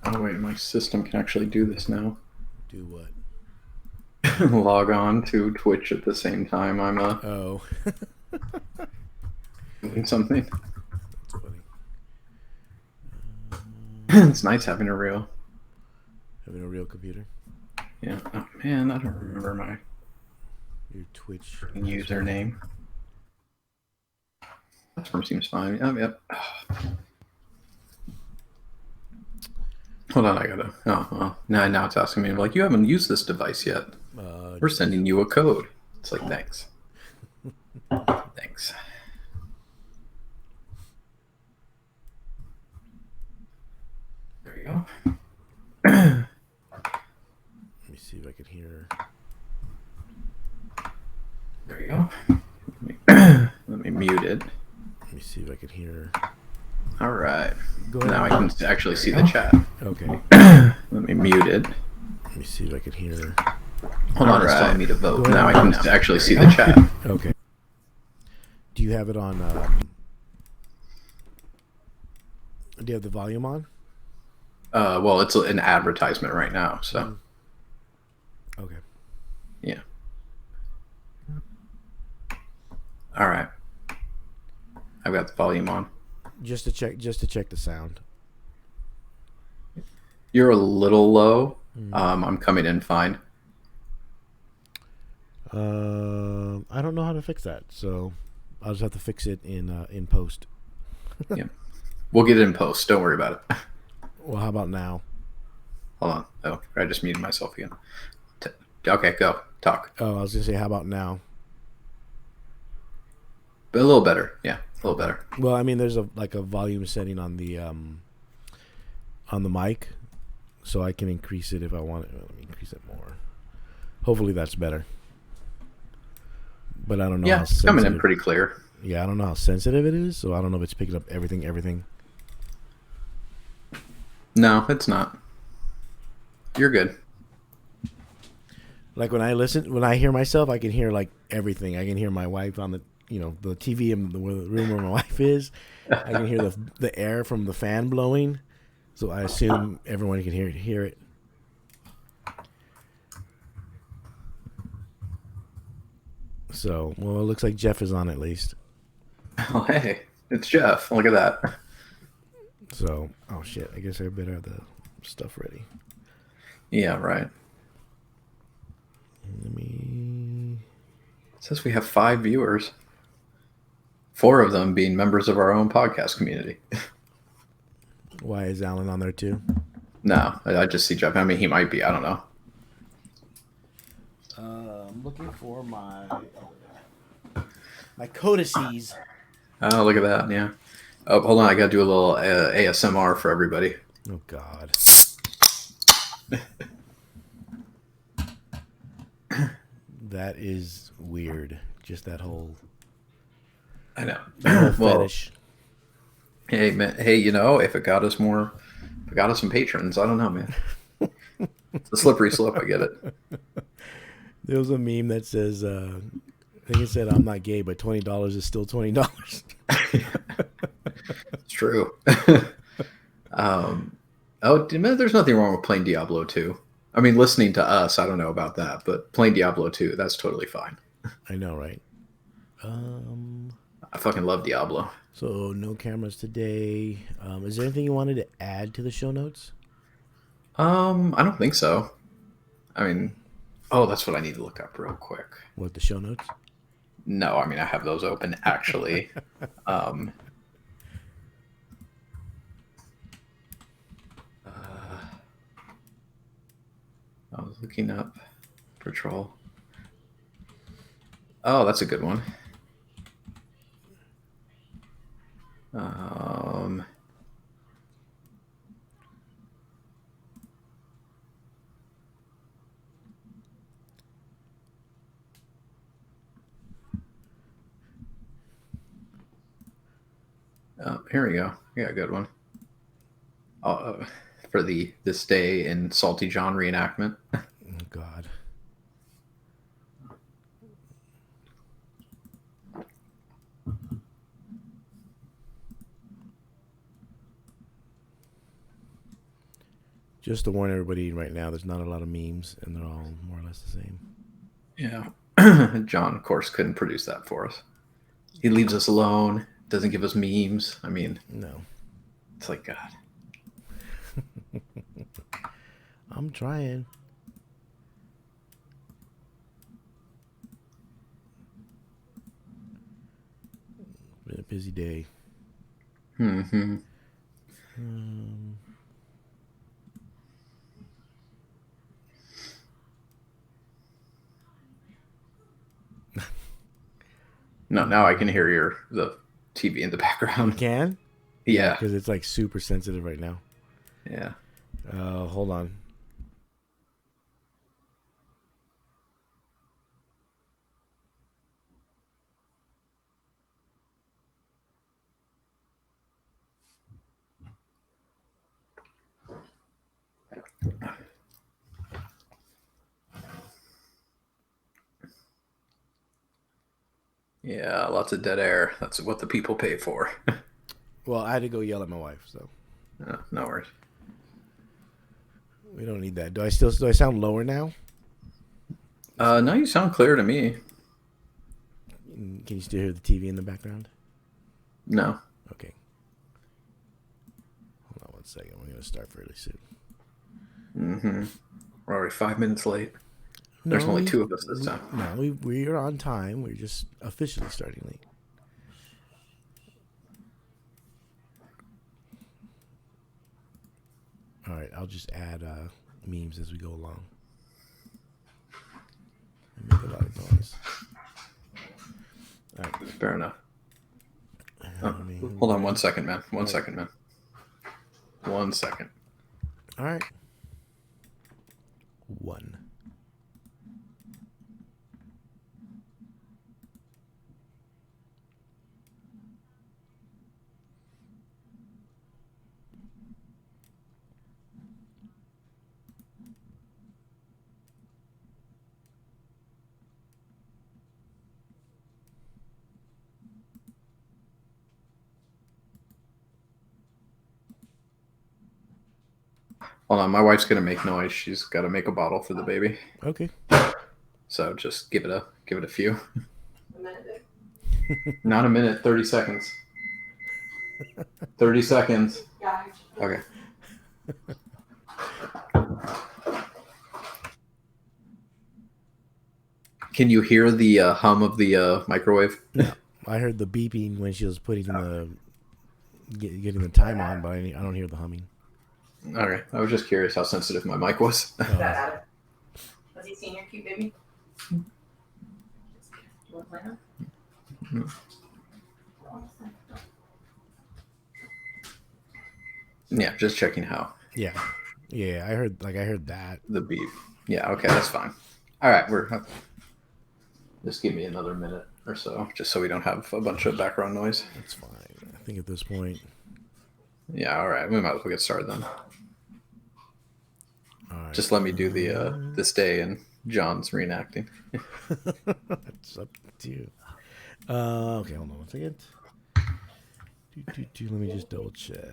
Oh wait, my system can actually do this now. Do what? Log on to Twitch at the same time I'm Oh, doing something. that's funny. It's nice having a real. Having a real computer. Yeah. Oh man, I don't remember my Your Twitch password. username. Password seems fine. Oh, yep. Hold on, I gotta. Oh, well. Now it's asking me, like, you haven't used this device yet. We're Just sending you a code. It's like, thanks. Thanks. There you go. let me see if I can hear. There you go. Let me mute it. Let me see if I can hear. All right. Go ahead. Now I can actually see the chat. Okay. Let me mute it. Let me see if I can hear. Hold on, it's telling me to vote. Go Now I ahead. can actually see the chat. Okay. Do you have it on? Do you have the volume on? Well, it's an advertisement right now, so Okay. yeah. All right. I've got the volume on. Just to check the sound. You're a little low. I'm coming in fine. I don't know how to fix that, so I'll just have to fix it in post. Yeah. We'll get it in post. Don't worry about it. Well, how about now? Hold on. Oh, I just muted myself again. Okay, go. Talk. Oh, I was gonna say, how about now? But a little better. Yeah, a little Okay. better. Well, I mean, there's a volume setting on the mic, so I can increase it if I want it. Let me increase it more. Hopefully, that's better. But I don't know Yeah, how it's coming in sensitive. pretty clear. Yeah, I don't know how sensitive it is, so I don't know if it's picking up everything. No, it's not. You're good. Like when I hear myself, I can hear like everything. I can hear my wife on the TV in the room where my wife is. I can hear the air from the fan blowing. So I assume everyone can hear it. So, well, it looks like Jeff is on at least. Oh, hey, it's Jeff. Look at that. So, oh shit, I guess I better have the stuff ready. Yeah, right. Let me. It says we have 5 viewers. 4 of them being members of our own podcast community. Why is Alan on there too? No, I just see Jeff. I mean, he might be. I don't know. I'm looking for my codices. Oh, look at that. Yeah. Oh, hold on. I got to do a little ASMR for everybody. Oh God. That is weird. Just that whole I know. Well, fetish. hey, man. Hey, if it got us some patrons, I don't know, man. It's a slippery slope. I get it. There was a meme that says, I think it said, "I'm not gay, but $20 is still $20." It's true. Man, there's nothing wrong with playing Diablo 2. I mean, listening to us, I don't know about that, but playing Diablo 2, that's totally fine. I know, right? Um. I fucking love Diablo. So no cameras today. Is there anything you wanted to add to the show notes? I don't think so. I mean, oh, that's what I need to look up real quick. What, the show notes? No, I mean, I have those open actually. Um, I was looking up patrol. Oh, that's a good one. Um, Here we go. We got a good one. For the this day in Salty John reenactment. Oh God. Just to warn everybody right now, there's not a lot of memes, and they're all more or less the same. Yeah. John, of course, couldn't produce that for us. He leaves us alone, doesn't give us memes. I mean, No, it's like, God. I'm trying. Been a busy day. Hmm. Um, No, now I can hear the TV in the you background. can? Yeah, Yeah. because it's like super sensitive right now. Yeah. Hold on. Yeah, lots of dead air. That's what the people pay for. Well, I had to go yell at my wife, so No worries. we don't need that. Do I sound lower now? No, you sound clear to me. Can you still hear the TV in the background? No. Okay. Hold on one second. We're gonna start fairly soon. Hmm. We're already 5 minutes late. There's No, only two of us this time. we are on time. We're just officially starting late. All right, I'll just add memes as we go along. I make a lot of noise. All right. Fair enough. Oh, mean, hold on 1 second, man. 1 second, man. 1 second. All right. One. Hold on, my wife's gonna make noise. She's got to make a bottle for the baby. Okay. So just give it a few. A minute. Not a minute. 30 seconds. 30 seconds. Okay. Can you hear the hum of the microwave? No, I heard the beeping when she was putting getting the time on, but I don't hear the humming. Okay. I was just curious how sensitive my mic was. Has he seen your cute baby? Do you want to play now? Yeah, just checking how Yeah. I heard that. the beep. Yeah. Okay, that's fine. All right, just give me another minute or so, just so we don't have a bunch of background noise. That's fine. I think at this point. Yeah. All right. We might as well get started then. All right. Just let me do the this day and John's reenacting. That's up to you. Okay, hold on one second. Let me just double check.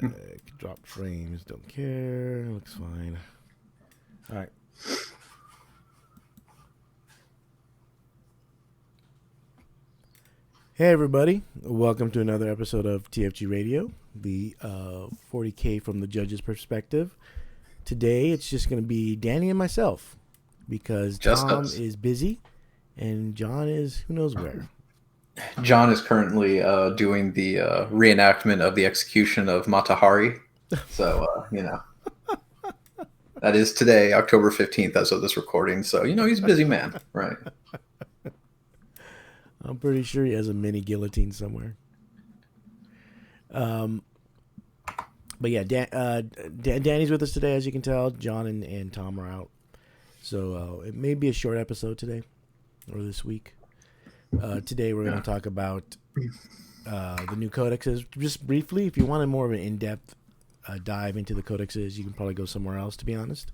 Drop frames. Don't care. Looks fine. All right. Hey everybody, welcome to another episode of TFG Radio, the 40K from the judge's perspective. Today it's just going to be Danny and myself because Just Tom us. is busy and John is who knows where. John is currently doing the reenactment of the execution of Matahari. So, that is today, October 15th, as of this recording. So, he's a busy man, right? I'm pretty sure he has a mini guillotine somewhere. But yeah, Danny's with us today, as you can tell. John and Tom are out. So it may be a short episode today or this week. Today we're going to talk about the new codexes. Just briefly, if you wanted more of an in-depth dive into the codexes, you can probably go somewhere else, to be honest.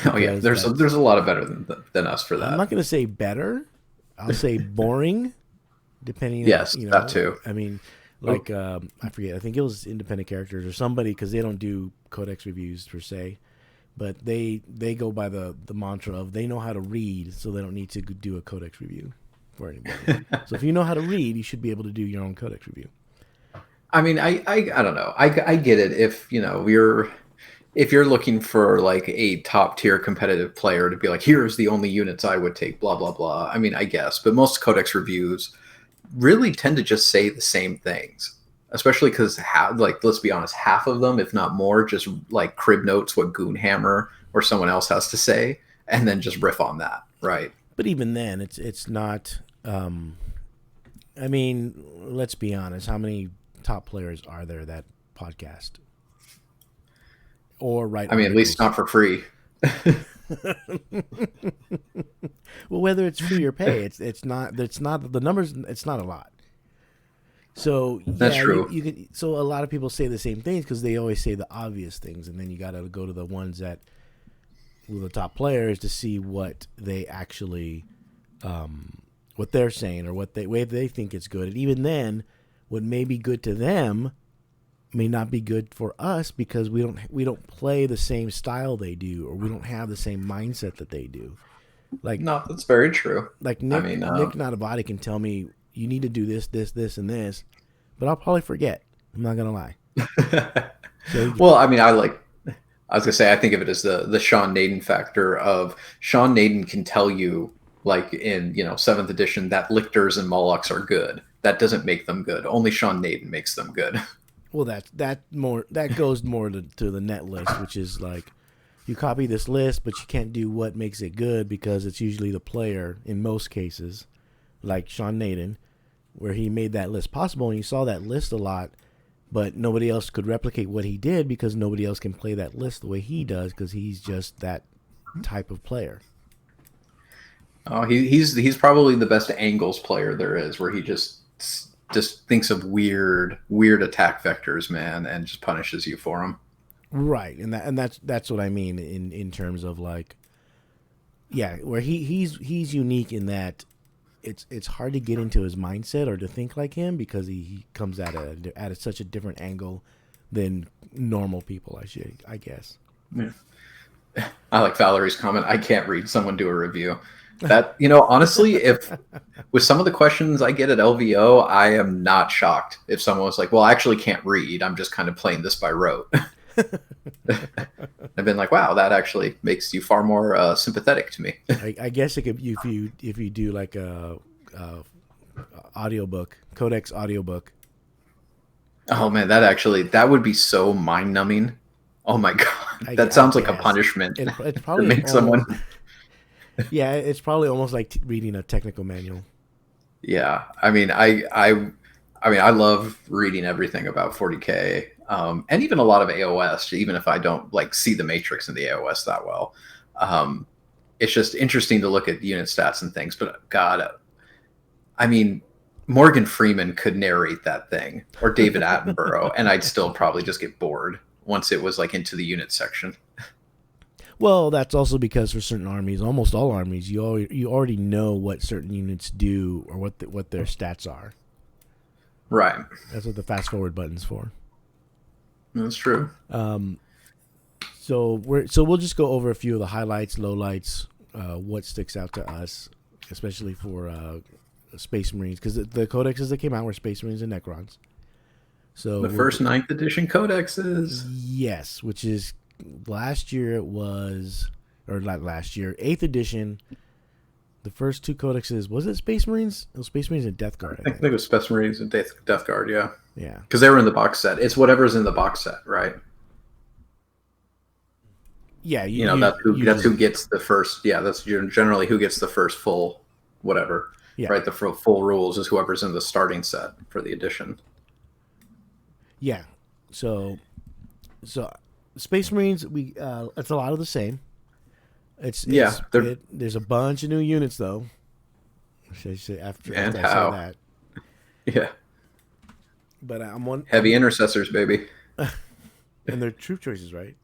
Oh, yeah. There's a lot of better than us for that. I'm not going to say better. I'll say boring, depending. Yes, on, that too. I mean, like I forget. I think it was Independent Characters or somebody because they don't do codex reviews per se, but they go by the mantra of they know how to read, so they don't need to do a codex review for anybody. So if you know how to read, you should be able to do your own codex review. I mean, I don't know. I get it if if you're looking for like a top tier competitive player to be like, here's the only units I would take, blah blah blah. I mean, I guess, but most codex reviews really tend to just say the same things, especially because like let's be honest, half of them, if not more, just like crib notes what Goonhammer or someone else has to say, and then just riff on that, right? But even then, it's not. I mean, let's be honest. How many top players are there that podcast or write I mean, at articles? least not for free. Well, whether it's free or pay, it's not the numbers. It's not a lot. So That's yeah, true. you can. So a lot of people say the same things because they always say the obvious things, and then you got to go to the ones that were the top players to see what they actually, what they're saying or what way they think it's good. And even then, what may be good to them may not be good for us because we don't play the same style they do, or we don't have the same mindset that they do. Like No, that's very true. like I Nick mean, Nick Navati can tell me you need to do this, this, this, and this, but I'll probably forget. I'm not gonna lie. So well, I mean, I was gonna say, I think of it as the Sean Naden factor of Sean Naden can tell you, like in seventh edition, that lictors and Molochs are good. That doesn't make them good. Only Sean Naden makes them good. well, that goes more to the net list, which is like you copy this list, but you can't do what makes it good because it's usually the player in most cases, like Sean Naden, where he made that list possible, and you saw that list a lot, but nobody else could replicate what he did because nobody else can play that list the way he does because he's just that type of player. Oh, he's probably the best angles player there is, where he just thinks of weird attack vectors, man, and just punishes you for them. Right, and that's what I mean in terms of like, yeah, where he's unique in that it's hard to get into his mindset or to think like him because he comes at such a different angle than normal people. I guess. Yeah. I like Valerie's comment. I can't read someone do a review. That honestly, if with some of the questions I get at LVO, I am not shocked if someone was like, "Well, I actually can't read. I'm just kind of playing this by rote." I've been like, "Wow, that actually makes you far more sympathetic to me." I guess it could if you do like a audiobook, codex audiobook. Oh man, that would be so mind numbing. Oh my god, that sounds like a punishment It's to probably make someone. Yeah, it's probably almost like reading a technical manual. Yeah, I mean, I love reading everything about 40K, and even a lot of AOS. Even if I don't like see the matrix in the AOS that well, it's just interesting to look at unit stats and things. But God, I mean, Morgan Freeman could narrate that thing, or David Attenborough, and I'd still probably just get bored once it was like into the unit section. Well, that's also because for certain armies, almost all armies, you already know what certain units do or what their stats are. Right. That's what the fast forward button's for. That's true. So we'll just go over a few of the highlights, lowlights, what sticks out to us, especially for Space Marines, because the codexes that came out were Space Marines and Necrons. So the first 9th edition codexes. Yes, which is last year it was, or not last year, 8th edition. The first two codexes, was it Space Marines? It was Space Marines and Death Guard. I think it was Space Marines and Death Guard, yeah. Yeah. Because they were in the box set. It's whatever's in the box set, right? Yeah, that's who gets the first. Yeah, that's generally who gets the first full whatever. Yeah. Right, the full rules is whoever's in the starting set for the edition. Yeah. So Space Marines, it's a lot of the same. There's a bunch of new units though. After I say that. Yeah. But I'm one heavy intercessors, baby. And they're troop choices, right?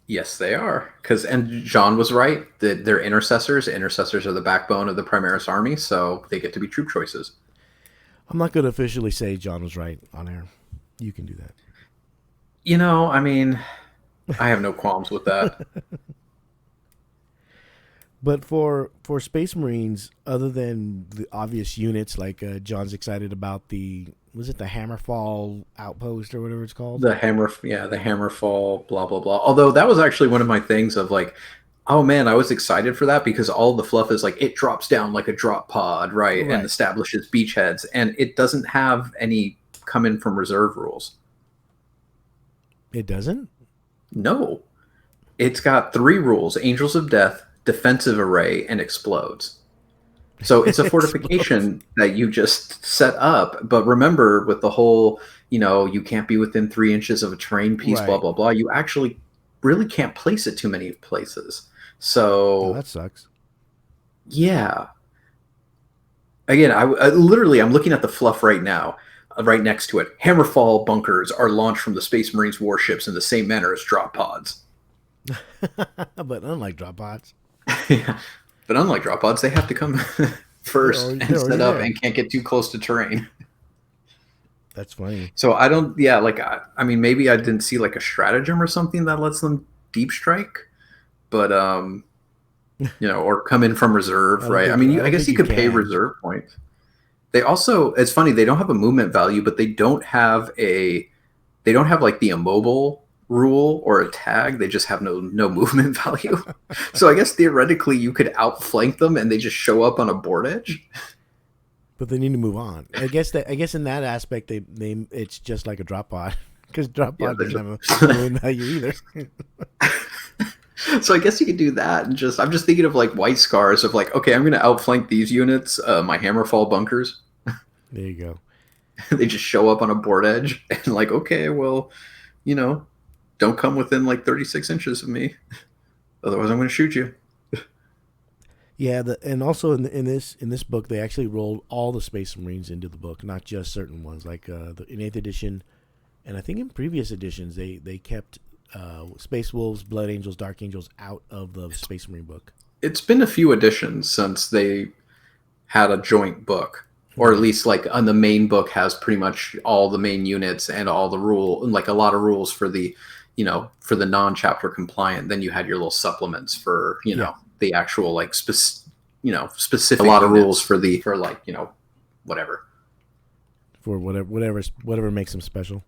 Yes, they are. And John was right that they're intercessors. Intercessors are the backbone of the Primaris army, so they get to be troop choices. I'm not going to officially say John was right on air. You can do that. I mean, I have no qualms with that. But for Space Marines, other than the obvious units, like John's excited about the was it the Hammerfall outpost or whatever it's called? The hammer, yeah, the hammerfall, blah blah blah. Although that was actually one of my things of like, oh man, I was excited for that because all the fluff is like it drops down like a drop pod, right, and Right. establishes beachheads, and it doesn't have any come in from reserve rules. It doesn't. No, it's got three rules: Angels of Death, Defensive Array, and Explodes. So it's a Explodes. fortification that you just set up. But remember, with the whole, you can't be within 3 inches of a terrain piece, blah, Right. blah, blah, you actually really can't place it too many places. No, So, that sucks. yeah. Again, I literally, I'm looking at the fluff right now, right next to it. Hammerfall bunkers are launched from the Space Marines warships in the same manner as drop pods. But unlike drop pods, Yeah. But unlike drop pods, they have to come first they're and already set up there. and can't get too close to terrain. That's funny. So I don't, yeah, like I mean, maybe I didn't see like a stratagem or something that lets them deep strike, but or come in from reserve, right? I mean, I I don't guess think you you could pay can. reserve points. They also, it's funny, they don't have a movement value, but they don't have like the immobile rule or a tag. They just have no movement value. So I guess theoretically you could outflank them and they just show up on a board edge. But they need to move on. I guess in that aspect they it's just like a drop pod because drop Yeah, pod they're doesn't have a just movement value either. So I guess you could do that, and just I'm just thinking of like white scars of like, okay, I'm going to outflank these units, my hammerfall bunkers. There you go. They just show up on a board edge, and like, okay, well, you know, don't come within like 36 inches of me, otherwise I'm going to shoot you. Yeah, and also in this book they actually rolled all the Space Marines into the book, not just certain ones. Like in eighth edition, and I think in previous editions they kept Space Wolves, Blood Angels, Dark Angels out of the It's Space Marine book. it's been a few editions since they had a joint book, or at Right. least like on the main book has pretty much all the main units and all the rule and like a lot of rules for the for the non-chapter compliant. Then you had your little supplements for Yeah. the actual like specific a lot of rules for the for like whatever. For whatever makes them special.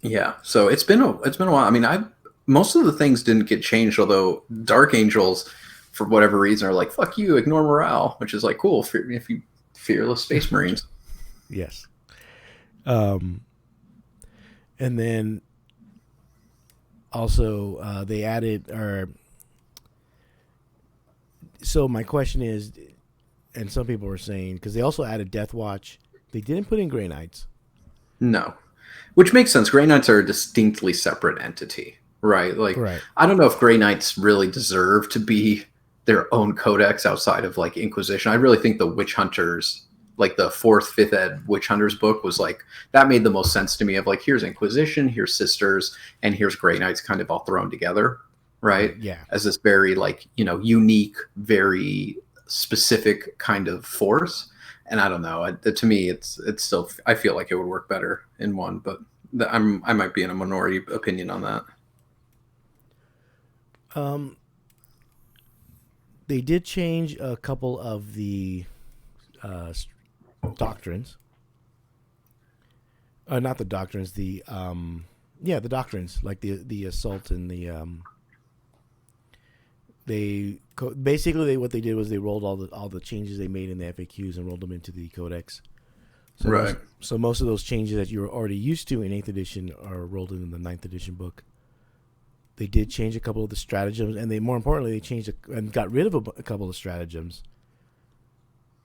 Yeah, so it's been a while. I mean, I most of the things didn't get changed, although Dark Angels, for whatever reason, are like fuck you, ignore morale, which is like cool if you fearless Space Marines. Yes. Um, and then also they added or so my question is, and some people were saying because they also added Death Watch, they didn't put in Grey Knights. No, which makes sense. Grey Knights are a distinctly separate entity, right? Like Right. I don't know if Grey Knights really deserve to be their own codex outside of like Inquisition. I really think the Witch Hunters, like the fourth, fifth ed Witch Hunters book, was like that made the most sense to me. Of like, here's Inquisition, here's Sisters, and here's Grey Knights, kind of all thrown together, right? Yeah. As this very like unique, very specific kind of force. And I don't know. To me, it's still. I feel like it would work better in one, but I might be in a minority opinion on that. Um, they did change a couple of the uh, doctrines. Not the doctrines. The doctrines like the assault and the basically what they did was they rolled all the changes they made in the FAQs and rolled them into the codex. Right. So most of those changes that you were already used to in eighth edition are rolled in the ninth edition book. They did change a couple of the stratagems, and they more importantly they changed and got rid of a couple of stratagems.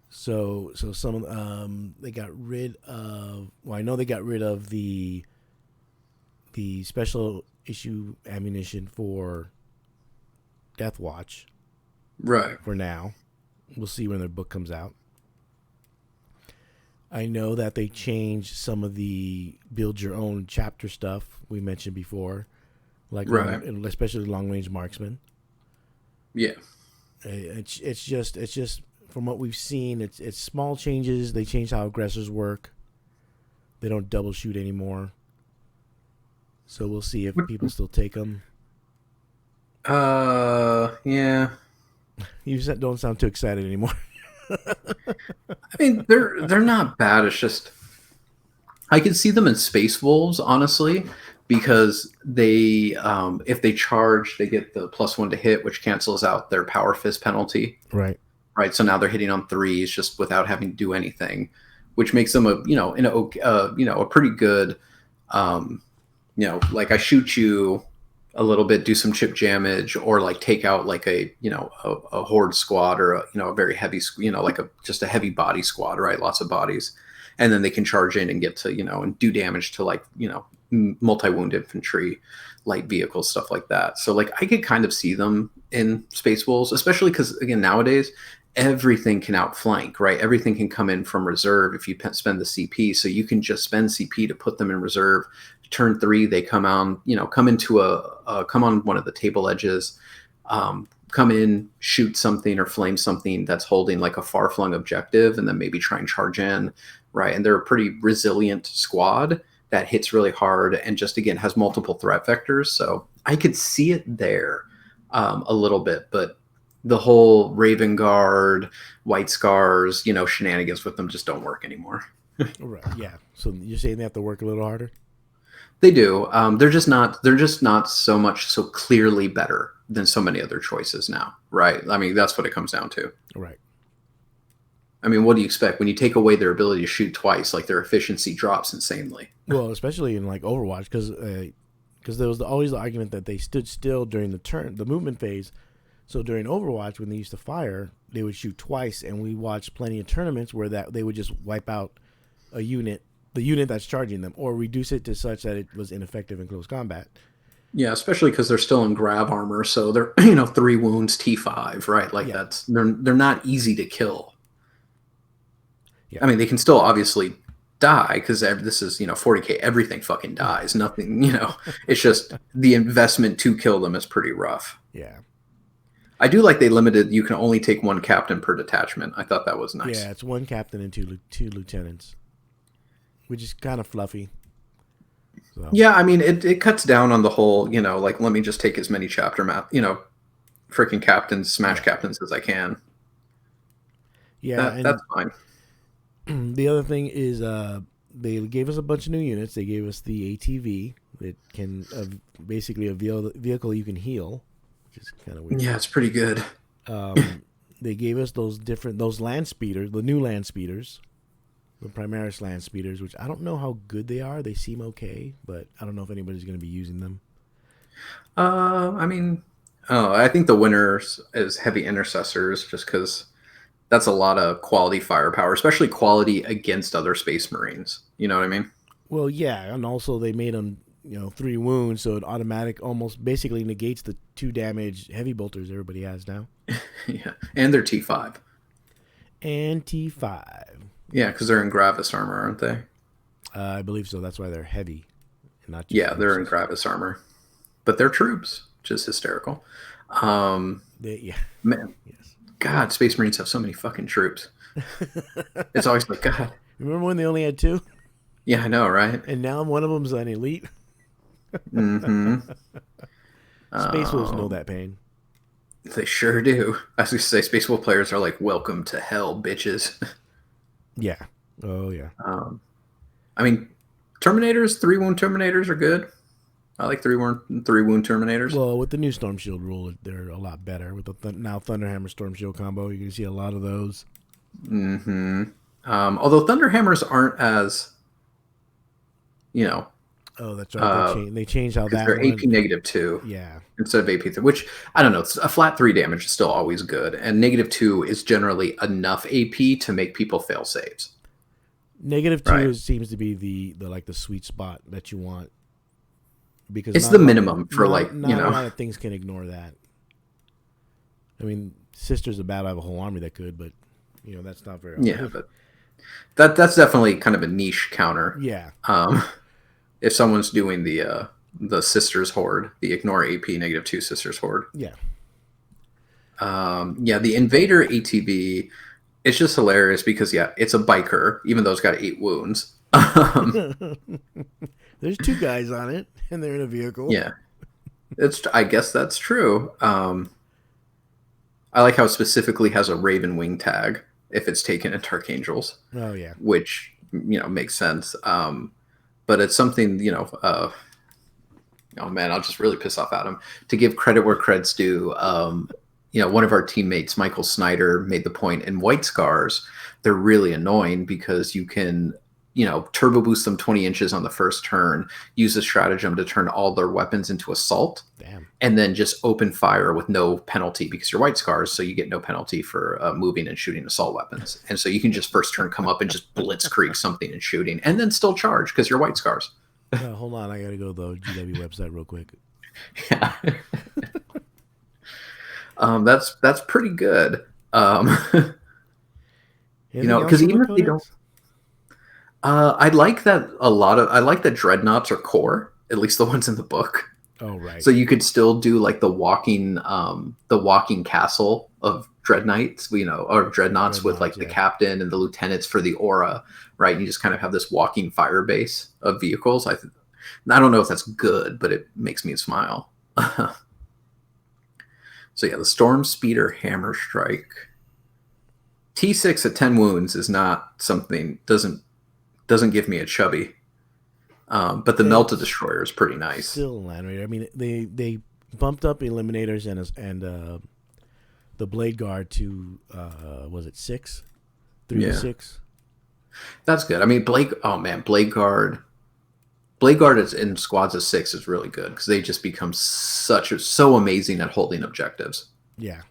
So some they got rid of. Well, I know they got rid of the special issue ammunition for Death Watch Right. for now. We'll see when their book comes out. I know that they changed some of the build your own chapter stuff we mentioned before, like Right. especially long range marksman. Yeah. It's just from what we've seen, it's small changes. They changed how aggressors work. They don't double shoot anymore. So we'll see if What people still take them. Yeah. Don't sound too excited anymore. I mean, they're not bad. It's just I could see them in Space Wolves, honestly, because they if they charge, they get the +1 to hit, which cancels out their Power Fist penalty. Right. Right, so now they're hitting on threes just without having to do anything, which makes them a a pretty good like I shoot you a little bit, do some chip damage, or like take out like a horde squad or a very heavy like a just a heavy body squad, right? Lots of bodies, and then they can charge in and get to and do damage to like multi wound infantry, light vehicles, stuff like that. So like I could kind of see them in Space Wolves, especially because again nowadays everything can outflank, right? Everything can come in from reserve if you spend the CP. So you can just spend CP to put them in reserve. Turn 3, they come on, come into come on one of the table edges, come in, shoot something or flame something that's holding like a far flung objective, and then maybe try and charge in, right? And they're a pretty resilient squad that hits really hard and just again has multiple threat vectors. So I could see it there a little bit, but the whole Raven Guard, White Scars, shenanigans with them just don't work anymore. Right. Yeah. So you're saying they have to work a little harder? They do. They're just not. They're just not so much so clearly better than so many other choices now, right? I mean, that's what it comes down to. Right. I mean, what do you expect when you take away their ability to shoot twice? Like their efficiency drops insanely. Well, especially in like Overwatch, because there was always the argument that they stood still during the movement phase. So during Overwatch, when they used to fire, they would shoot twice, and we watched plenty of tournaments where that they would just wipe out a unit, the unit that's charging them, or reduce it to such that it was ineffective in close combat. Yeah, especially because they're still in grav armor, so they're 3 wounds T5, right? Like Yeah. they're not easy to kill. Yeah. I mean, they can still obviously die because this is 40K. Everything fucking dies. Nothing. It's just the investment to kill them is pretty rough. Yeah. I do like they limited. You can only take one captain per detachment. I thought that was nice. Yeah, it's one captain and two lieutenants, which is kind of fluffy. So. Yeah, I mean, it cuts down on the whole, like let me just take as many chapter freaking captains, smash captains as I can. Yeah, that's fine. The other thing is they gave us a bunch of new units. They gave us the ATV that can basically a vehicle you can heal, which is kind of weird. Yeah, it's pretty good. They gave us those land speeders, the new land speeders, the Primaris land speeders, which I don't know how good they are. They seem okay, but I don't know if anybody's going to be using them. I mean, I think the winners is heavy intercessors, just because that's a lot of quality firepower, especially quality against other Space Marines. You know what I mean? Well, yeah, and also they made them 3 wounds, so it almost basically negates the 2 damage heavy bolters everybody has now. Yeah, and they're T5. And T5. Yeah, because they're in Gravis armor, aren't they? I believe so. That's why they're heavy, and not. Yeah, they're in Gravis armor, but they're troops, which is hysterical. Yeah, man, yes. God, Space Marines have so many fucking troops. It's always like, God. Remember when they only had 2? Yeah, I know, right? And now one of them's an elite. Mm-hmm. Space Wolves know that pain. They sure do. I was going to say, Space Wolf players are like, welcome to hell, bitches. Yeah. Oh, yeah. I mean, Terminators, 3-wound Terminators are good. I like 3-wound Terminators. Well, with the new Storm Shield rule, they're a lot better. With the now Thunderhammer Storm Shield combo, you can see a lot of those. Mm-hmm. Although Thunderhammers aren't as, Oh, that's right. They changed how that they're one. AP -2. Yeah. Instead of AP 3, which, I don't know, a flat 3 damage is still always good. And -2 is generally enough AP to make people fail saves. -2 seems to be the sweet spot that you want. Because it's the minimum for not a lot of things can ignore that. I mean, Sisters of Battle have a whole army that could, but that's not very. Yeah, but that's definitely kind of a niche counter. Yeah. If someone's doing the Sisters Horde, the ignore AP -2 Sisters Horde. Yeah. Yeah, the Invader ATV, it's just hilarious because it's a biker, even though it's got 8 wounds. There's 2 guys on it, and they're in a vehicle. Yeah. I guess that's true. I like how it specifically has a Raven wing tag if it's taken in Dark Angels, Oh yeah. which makes sense. But it's something oh man, I'll just really piss off Adam. To give credit where credit's due, one of our teammates, Michael Snyder, made the point in White Scars, they're really annoying because you can, turbo boost them 20 inches on the first turn, use a stratagem to turn all their weapons into assault, Damn. and then just open fire with no penalty because you're White Scars, so you get no penalty for moving and shooting assault weapons. And so you can just first turn come up and just blitzkrieg something and shooting, and then still charge because you're White Scars. Hold on, I gotta go to the GW website real quick. Yeah. That's pretty good. Anything else Because from the even if they don't, codex? I like that dreadnoughts are core, at least the ones in the book. Oh right. So you could still do like the walking castle of dreadnoughts, or dreadnoughts with like the Yeah. captain and the lieutenants for the aura, right? And you just kind of have this walking fire base of vehicles. I don't know if that's good, but it makes me smile. So yeah, the Storm Speeder Hammer Strike. T6 at 10 wounds is not something doesn't give me a chubby. But the Melta It's Destroyer is pretty nice. still Land Raider. I mean, they bumped up Eliminators and the Blade Guard to was it 6, 3 to Yeah. 6. That's good. I mean, Blade Guard. Blade Guard is in squads of 6 is really good because they just become so amazing at holding objectives. Yeah.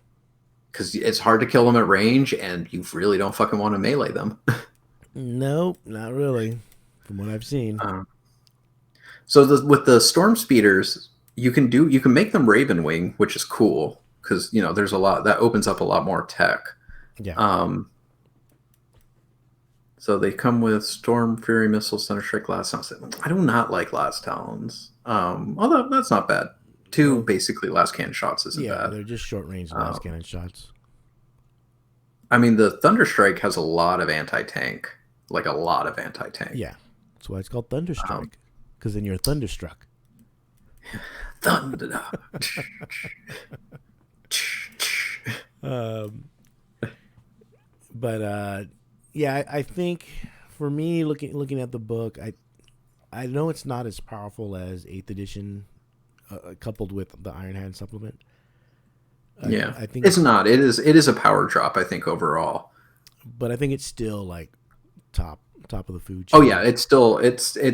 Because it's hard to kill them at range, and you really don't fucking want to melee them. Nope, not really. From what I've seen. So with the Storm Speeders, you can make them Raven Wing, which is cool because there's a lot that opens up a lot more tech. Yeah. So they come with Storm, Fury Missiles, Thunderstrike, Last Talons. I do not like Last Talons. Although that's not bad. Two basically last cannon shots isn't bad. They're just short range last cannon shots. I mean, the Thunderstrike has a lot of anti-tank. Like a lot of anti-tank. Yeah. That's why it's called Thunderstrike. Because then you're thunderstruck. Thunder. But yeah, I think for me, looking at the book, I know it's not as powerful as 8th edition, coupled with the Iron Hand supplement. I think it's not. It is a power drop, I think, overall. But I think it's still like top of the food Oh chain. yeah, it's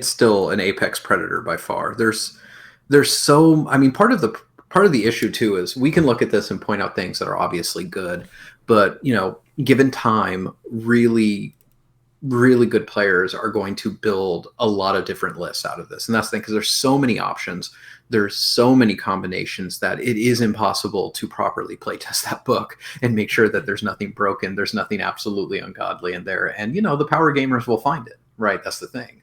still an apex predator by far. I mean, part of the issue too is we can look at this and point out things that are obviously good, but given time, really really good players are going to build a lot of different lists out of this. And that's the thing, because there's so many options, there's so many combinations that it is impossible to properly play test that book and make sure that there's nothing broken, there's nothing absolutely ungodly in there. And the power gamers will find it, right? That's the thing.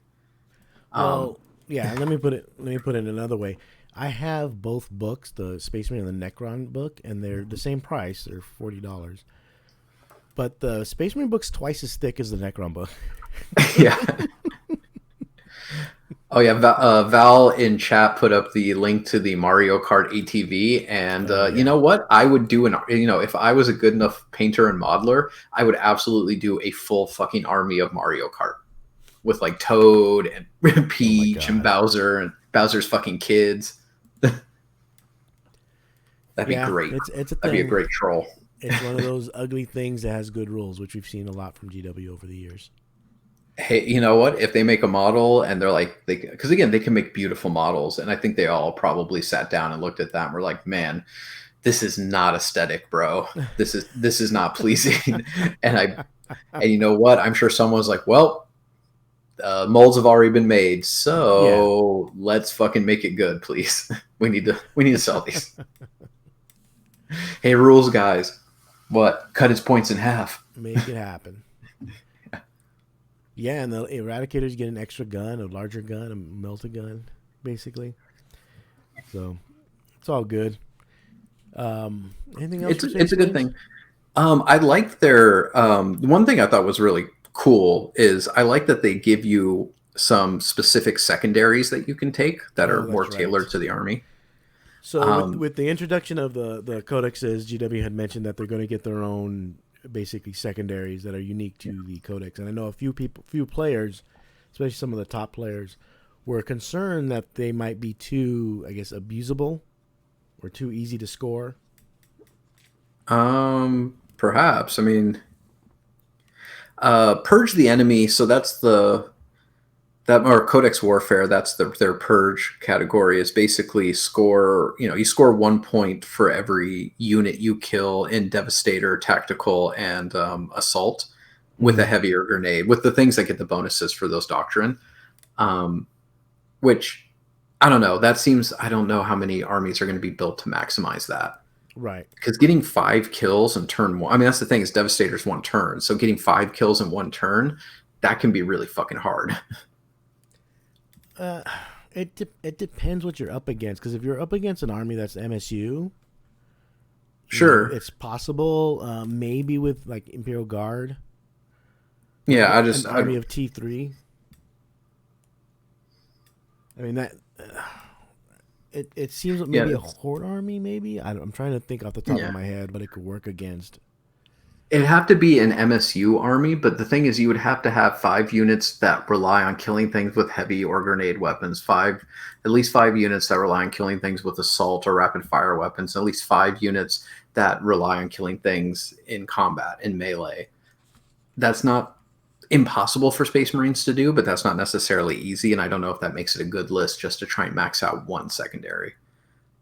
Well, yeah, let me put it another way. I have both books, the Space Marine and the Necron book, and they're the same price. They're $40. But the Space Marine book's twice as thick as the Necron book. Yeah. Oh yeah, Val in chat put up the link to the Mario Kart ATV, and you know what? I would do if I was a good enough painter and modeler, I would absolutely do a full fucking army of Mario Kart with like Toad and Peach and Bowser and Bowser's fucking kids. That'd be great. It's a thing. That'd be a great troll. It's one of those ugly things that has good rules, which we've seen a lot from GW over the years. Hey, you know what? If they make a model and they're like, because again, they can make beautiful models, and I think they all probably sat down and looked at that and were like, man, this is not aesthetic, bro. This is not pleasing. and you know what? I'm sure someone's like, well, molds have already been made, so let's fucking make it good, please. we need to sell these. Hey, rules guys, what? Cut its points in half. Make it happen. Yeah, and the Eradicators get an extra gun, a larger gun, a melted gun, basically. So it's all good. Anything else? It's a good thing. I like their one thing I thought was really cool is I like that they give you some specific secondaries that you can take that are more tailored to the army. So with the introduction of the codexes, GW had mentioned that they're going to get their own basically secondaries that are unique to the codex. And I know a few players, especially some of the top players, were concerned that they might be too, I guess, abusable or too easy to score. Perhaps. I mean, purge the enemy. So that's that or Codex Warfare. That's their purge category. Is basically score. You score 1 point for every unit you kill in Devastator, Tactical, and Assault with a heavier grenade. With the things that get the bonuses for those doctrine. Which I don't know. That seems I don't know how many armies are going to be built to maximize that. Right. Because getting 5 kills in turn one, I mean, that's the thing is Devastator's 1 turn. So getting 5 kills in 1 turn, that can be really fucking hard. It depends what you're up against. Because if you're up against an army that's MSU, Sure. it's possible. Maybe with like Imperial Guard. Yeah, An army of T3. I mean that. It seems like maybe a horde army. Maybe I'm trying to think off the top of my head, but it could work against. It'd have to be an MSU army, but the thing is, you would have to have 5 units that rely on killing things with heavy or grenade weapons. At least 5 units that rely on killing things with assault or rapid fire weapons. At least 5 units that rely on killing things in combat in melee. That's not impossible for Space Marines to do, but that's not necessarily easy, and I don't know if that makes it a good list just to try and max out one secondary.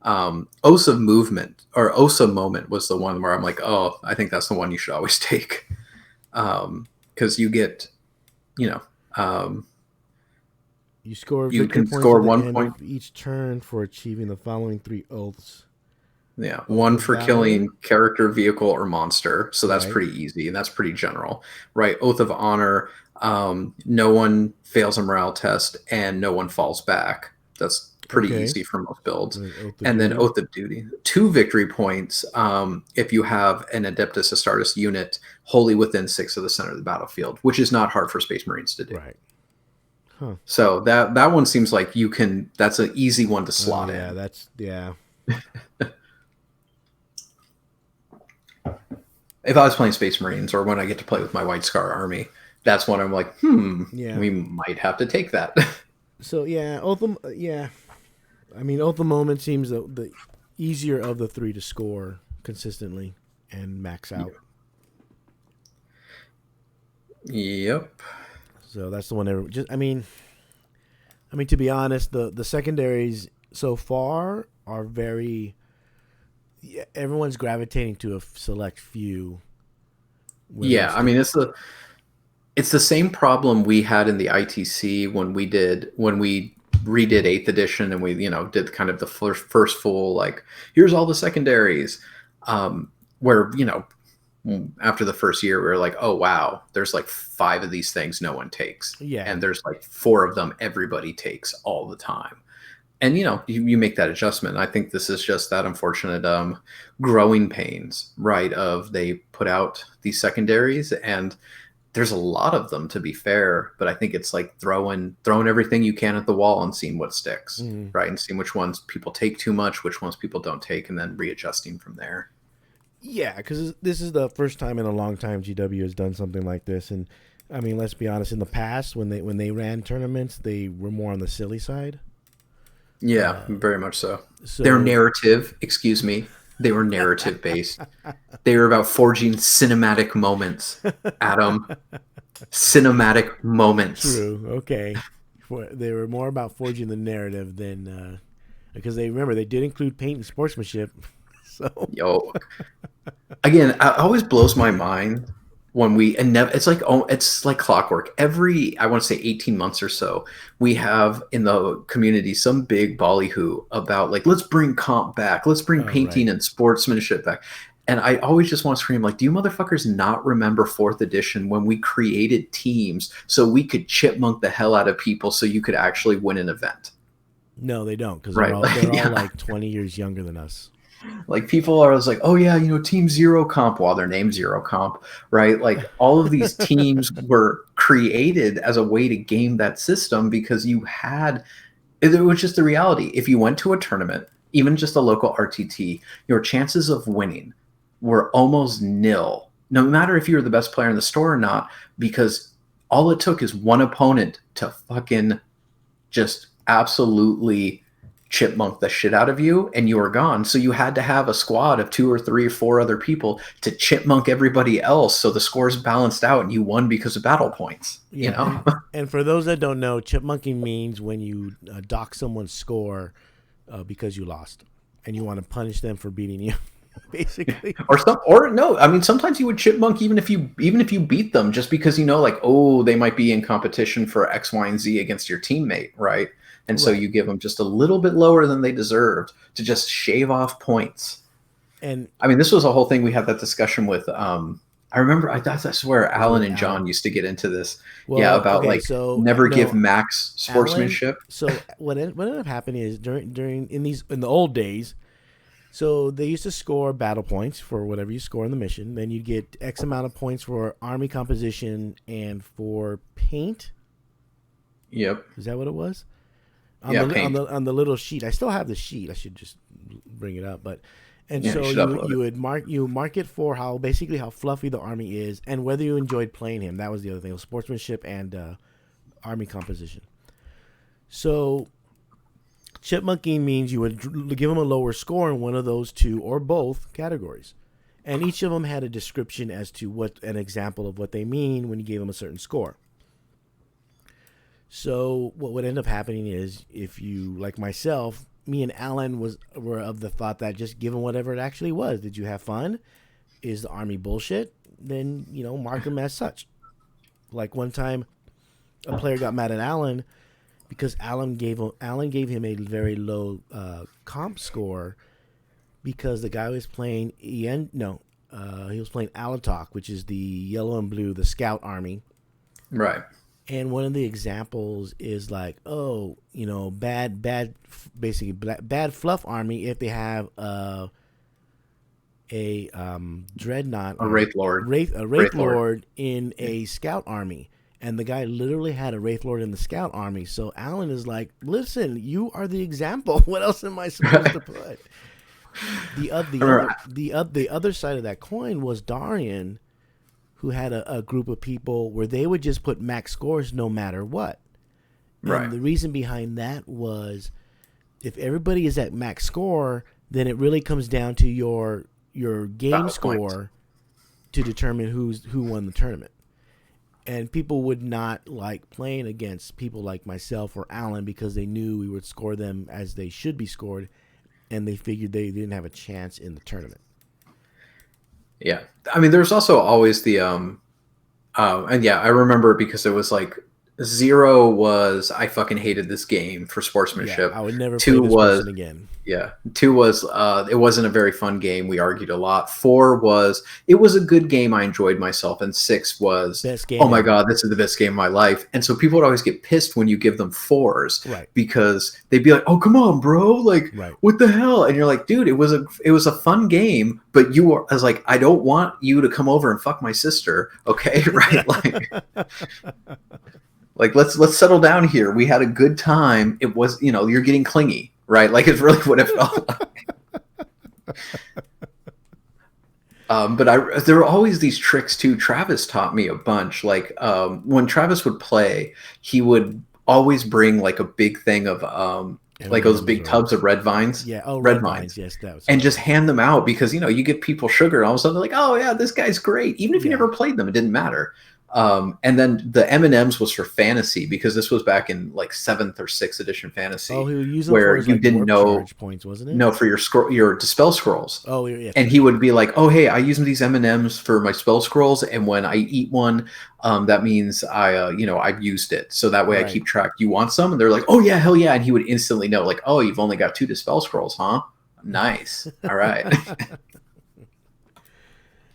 Osa Movement or Osa Moment was the one where I'm like, oh, I think that's the one you should always take, because you get, you score you victory can points score at the 1 end point. of each turn for achieving the following 3 oaths. Yeah, 1 for killing character, vehicle, or monster. So that's Right. pretty easy, and that's pretty general, right? Oath of Honor. No one fails a morale test, and no one falls back. That's pretty easy for most builds. And then Oath of Duty. 2 victory points if you have an Adeptus Astartes unit wholly within 6 of the center of the battlefield, which is not hard for Space Marines to do. Right. Huh. So that one seems like you can. That's an easy one to slot in. Yeah, that's If I was playing Space Marines or when I get to play with my White Scar army, that's when I'm like, we might have to take that. So Oath of Moment seems the easier of the 3 to score consistently and max out. Yep. So that's the one. I mean, to be honest, the secondaries so far are very. Yeah, everyone's gravitating to a select few. Yeah, I mean it's the same problem we had in the ITC when we redid 8th edition and we did kind of the first full like here's all the secondaries, where after the first year we were like, oh wow, there's like 5 of these things no one takes, and there's like 4 of them everybody takes all the time. And you make that adjustment. I think this is just that unfortunate growing pains, right? Of they put out these secondaries, and there's a lot of them, to be fair. But I think it's like throwing everything you can at the wall and seeing what sticks, right? And seeing which ones people take too much, which ones people don't take, and then readjusting from there. Yeah, because this is the first time in a long time GW has done something like this, and I mean, let's be honest. In the past, when they ran tournaments, they were more on the silly side. Yeah, very much so. Their narrative, they were narrative based. They were about forging cinematic moments, Adam. Cinematic moments. True. Okay. They were more about forging the narrative than because they did include paint and sportsmanship. So again, it always blows my mind when it's like clockwork. Every, I want to say 18 months or so, we have in the community some big ballyhoo about like, let's bring comp back. Let's bring painting and sportsmanship back. And I always just want to scream like, do you motherfuckers not remember 4th edition when we created teams so we could chipmunk the hell out of people so you could actually win an event? No, they don't, because they're all like 20 years younger than us. Like people are like, oh yeah, Team Zero Comp, while they're named Zero Comp, right? Like all of these teams were created as a way to game that system because it was just the reality. If you went to a tournament even just a local RTT, your chances of winning were almost nil, no matter if you were the best player in the store or not, because all it took is one opponent to fucking just absolutely chipmunk the shit out of you and you were gone. So you had to have a squad of 2 or 3 or 4 other people to chipmunk everybody else, so the scores balanced out and you won because of battle points, you Yeah, know? and for those that don't know, chipmunking means when you dock someone's score because you lost, and you want to punish them for beating you, basically. Or no, I mean sometimes you would chipmunk even if you beat them, just because like, oh, they might be in competition for X, Y, and Z against your teammate, right? And so Right. you give them just a little bit lower than they deserved to just shave off points. And I mean, this was a whole thing. We had that discussion with I remember, I swear was it Alan with and John Alan? used to get into this. Yeah, Well, about okay, like so never give no, max Alan. sportsmanship. So what ended up happening is during in the old days. So they used to score battle points for whatever you score in the mission. Then you'd get X amount of points for army composition and for paint. Yep. Is that what it was? On Yeah, the on paint. the on the little sheet. I still have the sheet. I should just bring it up. But and Yeah, you so should upload you it. would mark it for how basically how fluffy the army is and whether you enjoyed playing him. That was the other thing. It was sportsmanship and army composition. So chipmunking means you would give them a lower score in one of those two or both categories. And each of them had a description as to what an example of what they mean when you gave them a certain score. So what would end up happening is if you, like myself, me and Alan were of the thought that just given whatever it actually was, did you have fun? Is the army bullshit? Then mark them as such. Like one time, a player got mad at Alan because Alan gave him a very low comp score because the guy was playing he was playing Alatok, which is the yellow and blue, the scout army. Right. And one of the examples is like, oh, basically bad fluff army if they have a dreadnought A or Wraith Lord. a wraith Wraith Lord. lord in a scout army, and the guy literally had a wraith lord in the scout army. So Alan is like, listen, you are the example. What else am I supposed to put? The other side of that coin was Darian, who had a group of people where they would just put max scores no matter what. Right. And the reason behind that was if everybody is at max score, then it really comes down to your game Battle score points. to determine who won the tournament. And people would not like playing against people like myself or Alan because they knew we would score them as they should be scored, and they figured they didn't have a chance in the tournament. Yeah. I mean, there's also always the and yeah, I remember because it was like 0 was I fucking hated this game for Yeah, sportsmanship. I would never play 2 this was person again. Yeah. 2 was it wasn't a very fun game. We argued a lot. 4 was it was a good game. I enjoyed myself. And 6 was, Best oh game my ever. God, this is the best game of my life. And so people would always get pissed when you give them 4s Right. because they'd be like, oh, come on, bro. Like, Right. what the hell? And you're like, dude, it was a fun game, but I was like, I don't want you to come over and fuck my sister. Okay. Right. Like let's settle down here. We had a good time. It was, you're getting clingy, right? Like it's really what it felt like. But there were always these tricks too. Travis taught me a bunch. Like when Travis would play, he would always bring like a big thing of like those M&Ms big or tubs of red vines. yeah. Oh, Red red vines. vines. Yes, that was. And just hand them out because you get people sugar and all of a sudden they're like, oh yeah, this guy's great. Even if you Yeah. never played them, it didn't matter. And then the M&Ms was for fantasy because this was back in like 7th or 6th edition fantasy, Oh, he would use them where for his you like didn't warp know charge points, wasn't it? no for your dispel scrolls. Oh, yeah. And he would be like, oh hey, I use these M&Ms for my spell scrolls, and when I eat one, that means I've used it, so that way I Right. keep track. You want some? And they're like, oh yeah, hell yeah. And he would instantly know, like, oh, you've only got 2 dispel scrolls, huh? Nice. All right.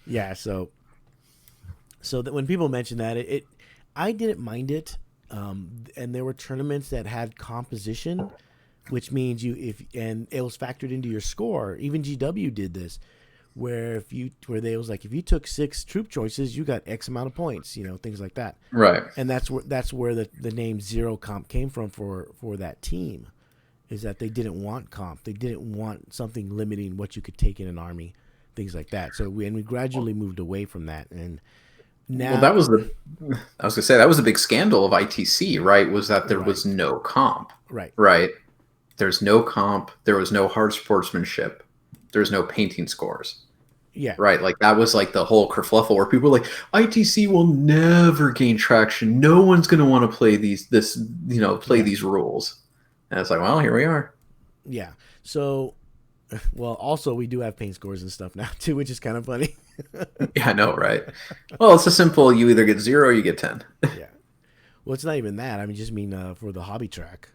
Yeah. So that when people mention that, I didn't mind it. And there were tournaments that had composition, which means and it was factored into your score. Even GW did this, where they was like, if you took 6 troop choices, you got X amount of points, things like that. Right. And that's where the name Zero Comp came from for that team. is that they didn't want comp. They didn't want something limiting what you could take in an army, things like that. So we gradually moved away from that, and Well, now that was the I was gonna say that was a big scandal of ITC, right? Was that there right, was no comp, right, right? There's no comp. There was no hard sportsmanship. There's no painting scores, yeah, right? Like that was like the whole kerfluffle where people were like ITC will never gain traction. No one's gonna want to play play yeah, these rules. And it's like, well, here we are. yeah. So, well, also we do have paint scores and stuff now too, which is kind of funny. Yeah, I know, right? Well, it's a simple. You either get 0 or you get 10. Yeah. Well, it's not even that. I mean, just mean for the hobby track.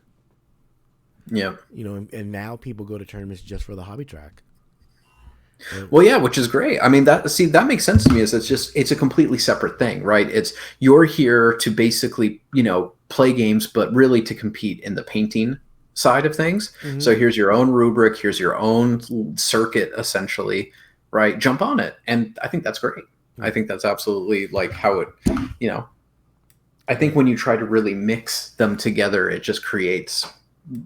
Yeah. And now people go to tournaments just for the hobby track. Well, yeah, which is great. I mean, that makes sense to me. Is it's a completely separate thing, right? It's you're here to basically play games, but really to compete in the painting side of things. Mm-hmm. So here's your own rubric, here's your own circuit, essentially, right? Jump on it, and I think that's great. Yeah. I think that's absolutely like how it, you know. I think Yeah. when you try to really mix them together, it just creates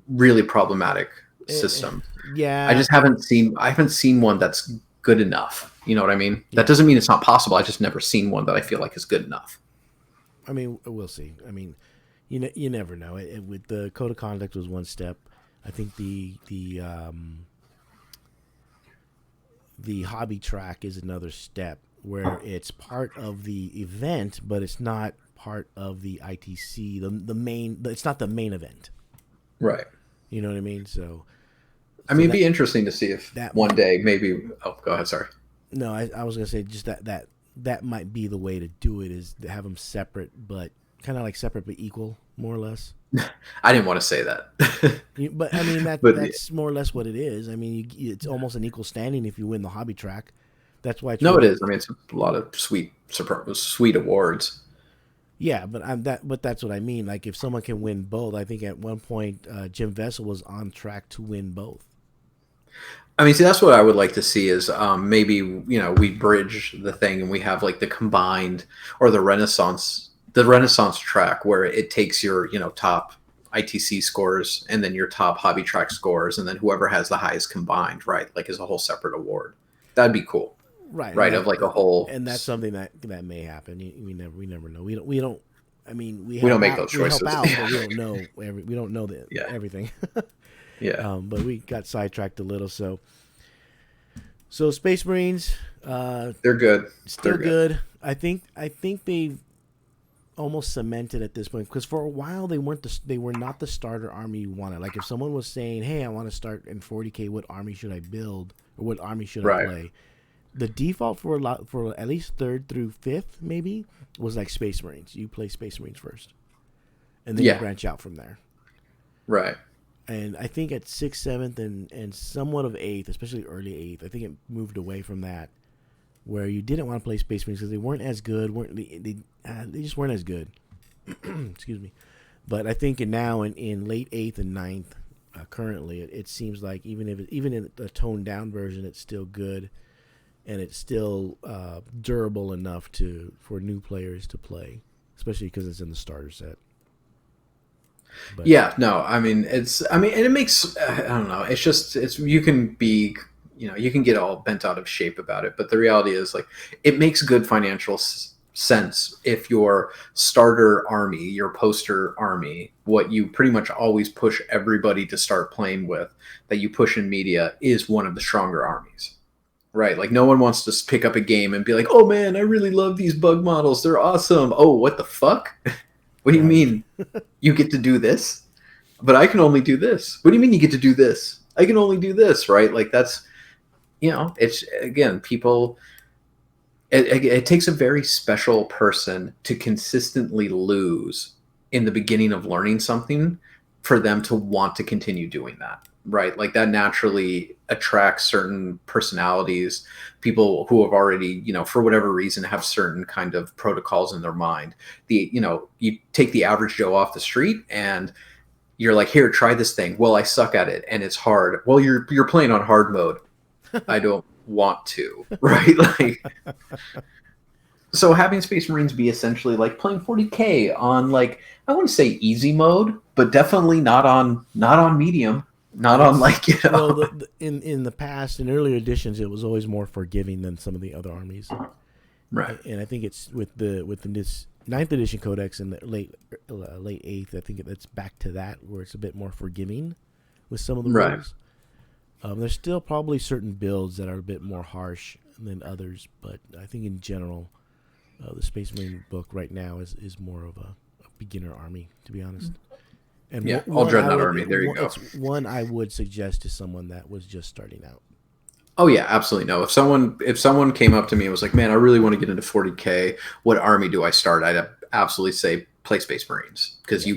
really problematic system. Yeah. I haven't seen one that's good enough. You know what I mean? Yeah. That doesn't mean it's not possible. I just never seen one that I feel like is good enough. I mean, we'll see. I mean, you never know. With the code of conduct was one step. I think the hobby track is another step where it's part of the event, but it's not part of the ITC. The main. It's not the main event. Right. You know what I mean? So I mean, it'd be interesting to see if that one day maybe. Oh, go ahead. Sorry. No, I was gonna say just that might be the way to do it, is to have them separate, but kind of like separate but equal, more or less. I didn't want to say that. But I mean But that's more or less what it is. I mean, it's almost an equal standing if you win the hobby track. That's why it's no, it really, is. I mean, it's a lot of sweet awards. yeah. But that's what I mean. Like if someone can win both, I think at one point Jim Vessel was on track to win both. I mean, see, that's what I would like to see is maybe we bridge the thing and we have like the combined or the Renaissance track where it takes your top ITC scores and then your top hobby track scores and then whoever has the highest combined, right? Like as a whole separate award. That'd be cool, Right. right? Of like a whole, and that's something that may happen. We never know. We don't. I mean, we don't make those choices. We help out, but we don't know we don't know everything. Yeah. But we got sidetracked a little. So Space Marines, They're good. still They're good. I think they've almost cemented at this point, because for a while they were not the starter army you wanted. Like if someone was saying, "Hey, I want to start in 40K. What army should I build, or what army should I play?" The default for at least 3rd through 5th maybe was like Space Marines. You play Space Marines first, and then you branch out from there. Right. And I think at 6th, 7th, and somewhat of 8th, especially early 8th, I think it moved away from that, where you didn't want to play Space Marines because they weren't as good. They just weren't as good. Excuse me. But I think now in late 8th and 9th, currently, it seems like even in a toned down version, it's still good, and it's still durable enough for new players to play, especially because it's in the starter set. But, yeah, no, I mean, and it makes, I don't know, you can be, you can get all bent out of shape about it, but the reality is like, it makes good financial sense if your starter army, your poster army, what you pretty much always push everybody to start playing with, that you push in media, is one of the stronger armies. Right, like no one wants to pick up a game and be like, "Oh man, I really love these bug models. They're awesome." Oh, what the fuck? What do you mean you get to do this? But I can only do this. What do you mean you get to do this? I can only do this, right? Like that's, it's again, people. It takes a very special person to consistently lose in the beginning of learning something for them to want to continue doing that. Right, like that naturally attracts certain personalities, people who have already, for whatever reason, have certain kind of protocols in their mind. You take the average Joe off the street, and you're like, "Here, try this thing." Well, I suck at it, and it's hard. Well, you're playing on hard mode. I don't want to, right? Like, so having Space Marines be essentially like playing 40K on like I wouldn't say easy mode, but definitely not on medium. Not It's unlike, you well, know. in the past, in earlier editions, it was always more forgiving than some of the other armies, Right. and I think it's with the this ninth edition codex and the late eighth. I think it's back to that where it's a bit more forgiving with some of the Right. rules. There's still probably certain builds that are a bit more harsh than others, but I think in general, the Space Marine book right now is more of a beginner army, to be honest. And Yeah. All Dreadnought Army. There you go. it's one I would suggest to someone that was just starting out. Oh yeah, absolutely no. If someone came up to me and was like, "Man, I really want to get into 40K. What army do I start?" I'd absolutely say play Space Marines because Yeah,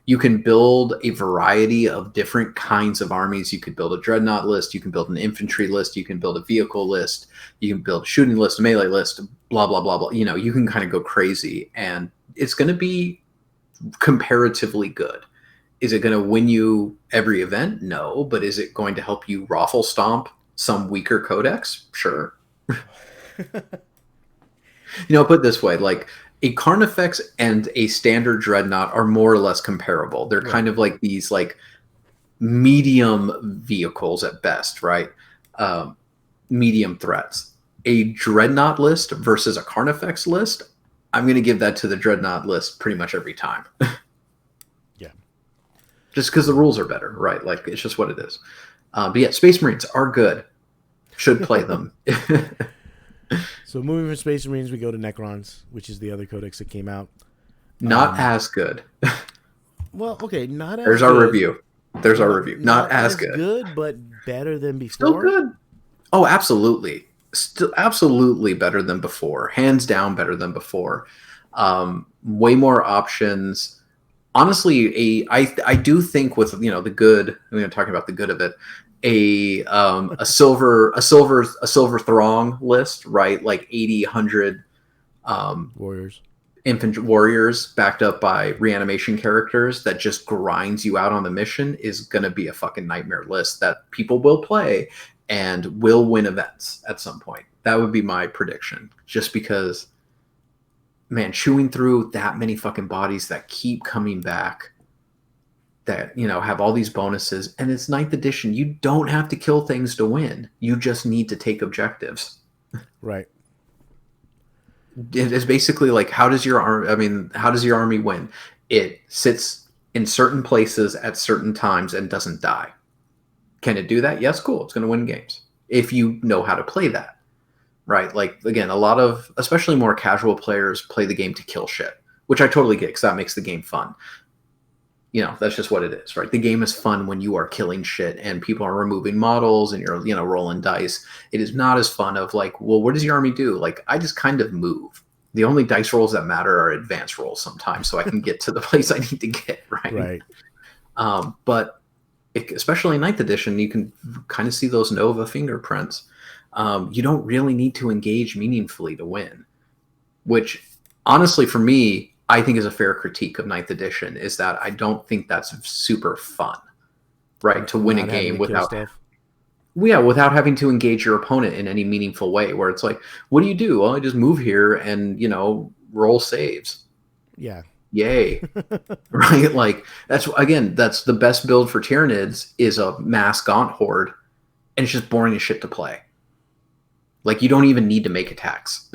you can build a variety of different kinds of armies. You could build a dreadnought list, you can build an infantry list, you can build a vehicle list, you can build a shooting list, a melee list, blah blah blah blah. You know, you can kind of go crazy, and it's going to be comparatively good. Is it going to win you every event? No, but is it going to help you raffle stomp some weaker codex? Sure. You know, put it this way, like a Carnifex and a standard dreadnought are more or less comparable. They're right. kind of like these like medium vehicles at best, right? Um, Medium threats. A dreadnought list versus a Carnifex list, I'm going to give that to the dreadnought list pretty much every time. Yeah. Just because the rules are better, right? Like it's just what it is. But yeah, Space Marines are good. Should play them. So moving from Space Marines, we go to Necrons, which is the other codex that came out. Not as good. Well, okay, not as There's our good. review. There's our review. Not Not as as good. good, but better than Still before. good. Oh, absolutely. Still absolutely better than before. Hands down better than before. Way more options. Honestly, I do think with the good. I'm going to talk about the good of it. A silver throng list, right? Like 80, 100 Warriors. infantry warriors backed up by reanimation characters that just grinds you out on the mission is going to be a fucking nightmare list that people will play and will win events at some point. That would be my prediction. Just because, man, chewing through that many fucking bodies that keep coming back, that have all these bonuses, and it's ninth edition. You don't have to kill things to win. You just need to take objectives. Right. It is basically like, how does your army? I mean, how does your army win? It sits in certain places at certain times and doesn't die. Can it do that? Yes, cool. It's going to win games if you know how to play that, right? Like again, a lot of especially more casual players play the game to kill shit, which I totally get because that makes the game fun. That's just what it is, right? The game is fun when you are killing shit and people are removing models and you're, rolling dice. It is not as fun of like, well, what does your army do? Like, I just kind of move. The only dice rolls that matter are advanced rolls sometimes, so I can get to the place I need to get, right? Right. But especially in ninth edition, you can kind of see those Nova fingerprints. You don't really need to engage meaningfully to win, which honestly, for me, I think is a fair critique of ninth edition is that I don't think that's super fun, right? To win a Not having game to kill without, stuff. yeah, without having to engage your opponent in any meaningful way. Where it's like, what do you do? Well, I just move here and roll saves. Yeah. Yay, right? Like that's the best build for Tyranids is a mass Gaunt horde, and it's just boring as shit to play. Like you don't even need to make attacks.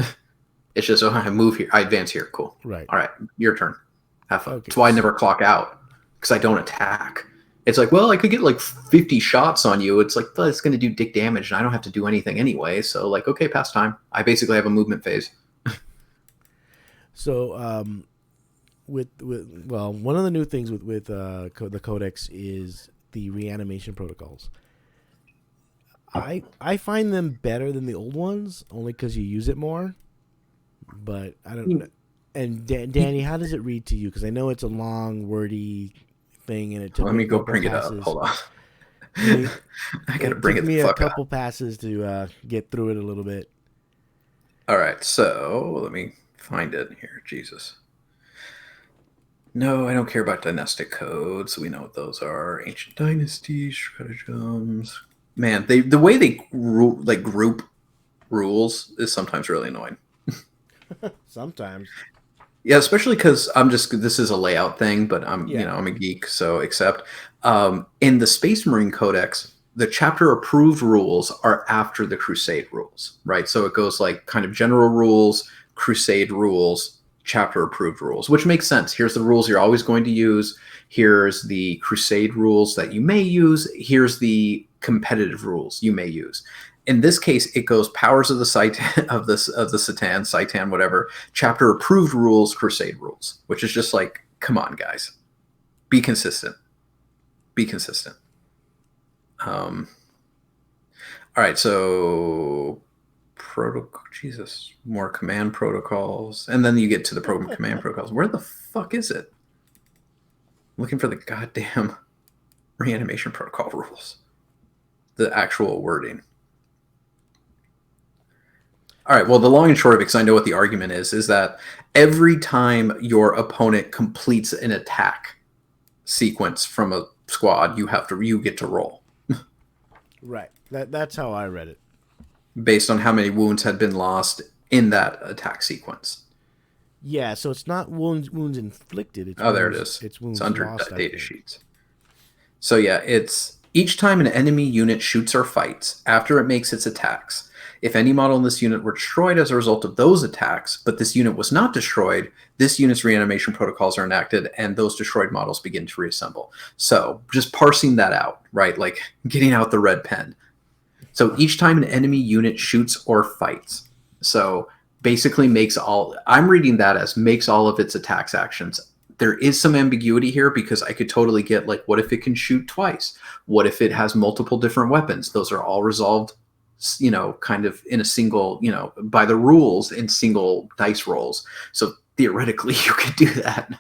It's just, I move here, I advance here. Cool. Right. All right, your turn. Have fun. Okay. That's why I never clock out because I don't attack. It's like, well, I could get like 50 shots on you. It's like, well, it's going to do dick damage, and I don't have to do anything anyway. So, like, okay, pass time. I basically have a movement phase. So, well, one of the new things with the Codex is the reanimation protocols. I find them better than the old ones only because you use it more. But I don't know. And Danny, how does it read to you? Because I know it's a long, wordy thing, and it took Let me me a go couple bring passes. it up. Hold on. I I gotta bring it took me the a fuck up. couple passes to get through it a little bit. All right, so let me find it here. Jesus. No, I don't care about dynastic codes. We know what those are. Ancient dynasties, stratagems. Man, the way they group rules is sometimes really annoying. Sometimes. Yeah, especially because this is a layout thing, but Yeah. I'm a geek, so accept. In the Space Marine Codex, the chapter approved rules are after the Crusade rules, right? So it goes like kind of general rules, Crusade rules, chapter approved rules, which makes sense. Here's the rules you're always going to use. Here's the Crusade rules that you may use. Here's the competitive rules you may use. In this case, it goes powers of the site of the Satan, whatever, chapter approved rules, Crusade rules, which is just like, come on, guys, be consistent, be consistent. All right, so protocol, Jesus, more command protocols, and then you get to the program command protocols. Where the fuck is it? Looking for the goddamn reanimation protocol rules, the actual wording. All right. Well, the long and short of it, because I know what the argument is that every time your opponent completes an attack sequence from a squad, you get to roll Right. That's how I read it. based on how many wounds had been lost in that attack sequence. Yeah, so it's not wounds inflicted. Oh, there it is. It's It's wounds under lost. data sheets. So yeah, it's each time an enemy unit shoots or fights after it makes its attacks. If any model in this unit were destroyed as a result of those attacks, but this unit was not destroyed, this unit's reanimation protocols are enacted and those destroyed models begin to reassemble. So just parsing that out, right? Like getting out the red pen. So each time an enemy unit shoots or fights. So basically I'm reading that as makes all of its attacks actions. There is some ambiguity here because I could totally get like, what if it can shoot twice? What if it has multiple different weapons? Those are all resolved, kind of in a single, by the rules in single dice rolls. So theoretically you could do that,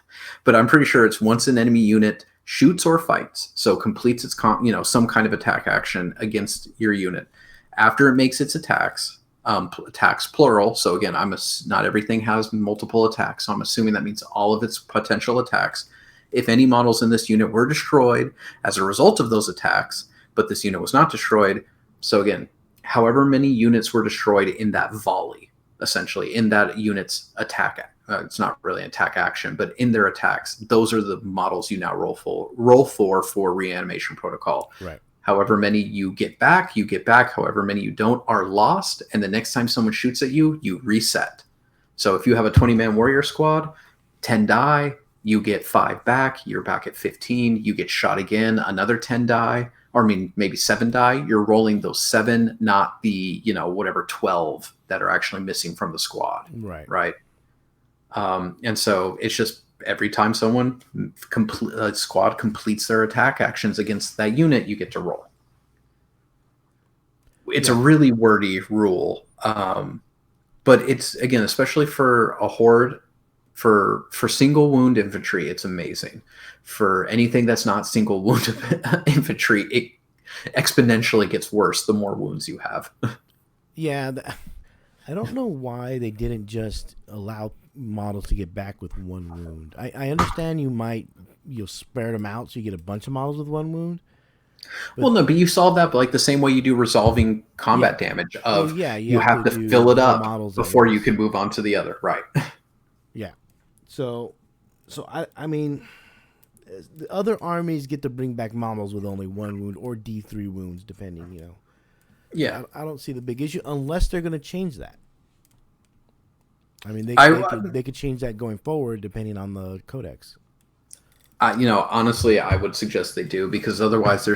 but I'm pretty sure it's once an enemy unit shoots or fights, so completes its some kind of attack action against your unit. After it makes its attacks, attacks plural. So again, not everything has multiple attacks. So I'm assuming that means all of its potential attacks. If any models in this unit were destroyed as a result of those attacks, but this unit was not destroyed. So again, however many units were destroyed in that volley, essentially in that unit's attack. It's not really an attack action, but in their attacks, those are the models you now roll for reanimation protocol. Right. However many you get back, you get back. However many you don't are lost. And the next time someone shoots at you, you reset. So if you have a 20-man warrior squad, 10 die, you get 5 back. You're back at 15. You get shot again, another 10 die. Or maybe 7 die. You're rolling those 7, not the, whatever 12 that are actually missing from the squad. Right. Right. And so it's just every time someone squad completes their attack actions against that unit, you get to roll. It's a really wordy rule, but it's, again, especially for a horde, for single wound infantry, it's amazing. For anything that's not single wound infantry, it exponentially gets worse the more wounds you have. Yeah, I don't know why they didn't just allow models to get back with 1 wound. I understand you'll spread them out so you get a bunch of models with 1 wound. Well, no, but you solve that like the same way you do resolving combat damage. You have to fill it up before you can move on to the other. Right. Yeah. So I mean, the other armies get to bring back models with only 1 wound or D3 wounds, depending. Yeah. I don't see the big issue unless they're going to change that. I mean, they could change that going forward depending on the codex. Honestly, I would suggest they do, because otherwise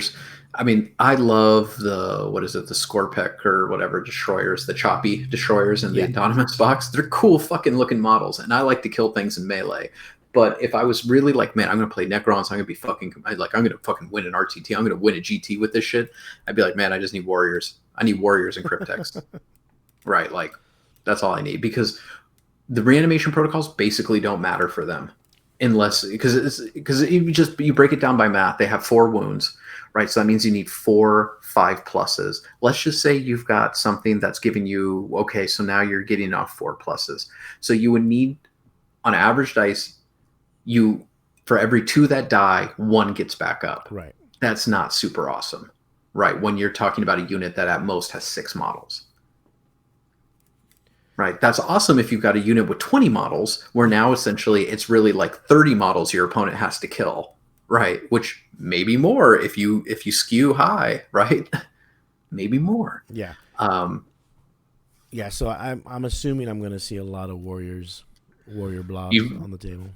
I love the Scorpec or whatever destroyers, the choppy destroyers in the Anonymous box. They're cool fucking looking models, and I like to kill things in melee. But if I was really like, man, I'm going to play Necrons, I'm going to be I'm going to fucking win an RTT, I'm going to win a GT with this shit, I'd be like, man, I just need warriors. I need warriors and Cryptex. Right, like, that's all I need, because the reanimation protocols basically don't matter for them. Because you break it down by math, they have 4 wounds, right? So that means you need 4 5+s. Let's just say you've got something that's giving you, okay, so now you're getting off 4+s. So you would need, on average dice, for every 2 that die, 1 gets back up. Right. That's not super awesome, right? When you're talking about a unit that at most has 6 models. right? That's awesome if you've got a unit with 20 models, where now essentially it's really like 30 models your opponent has to kill, right? Which maybe more if you skew high, right? Maybe more. Yeah. Um, Yeah, so I'm assuming I'm going to see a lot of warrior blobs you on the table.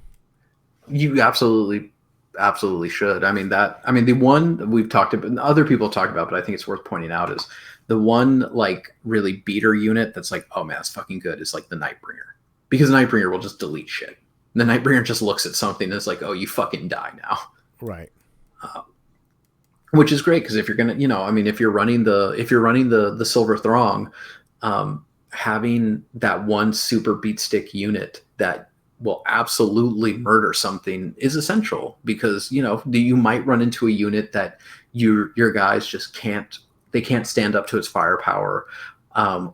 you absolutely should. I mean the one we've talked about, other people talk about, but I think it's worth pointing out is the one like really beater unit that's like, oh man, it's fucking good, is like the Nightbringer, because Nightbringer will just delete shit. The Nightbringer just looks at something and is like, oh, you fucking die now. Right. Which is great, because if you're gonna, I mean, if you're running the Silver Throng, having that one super beat stick unit that will absolutely murder something is essential, because you might run into a unit that your guys just can't stand up to its firepower,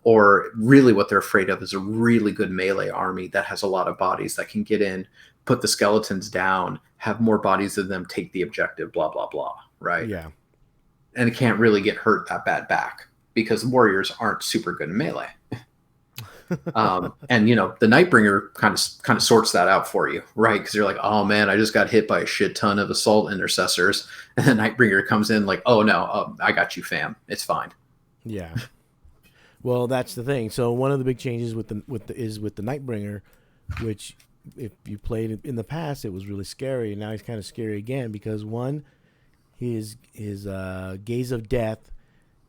or really what they're afraid of is a really good melee army that has a lot of bodies that can get in, put the skeletons down, have more bodies than them, take the objective, blah blah blah, right? Yeah. And it can't really get hurt that bad back, because warriors aren't super good in melee. And the Nightbringer kind of sorts that out for you, right? Because you're like, oh man, I just got hit by a shit ton of assault intercessors, and the Nightbringer comes in like, oh no, I got you, fam, it's fine. Yeah. Well, that's the thing. So one of the big changes with the Nightbringer, which if you played it in the past, it was really scary, and now he's kind of scary again, because one, his Gaze of Death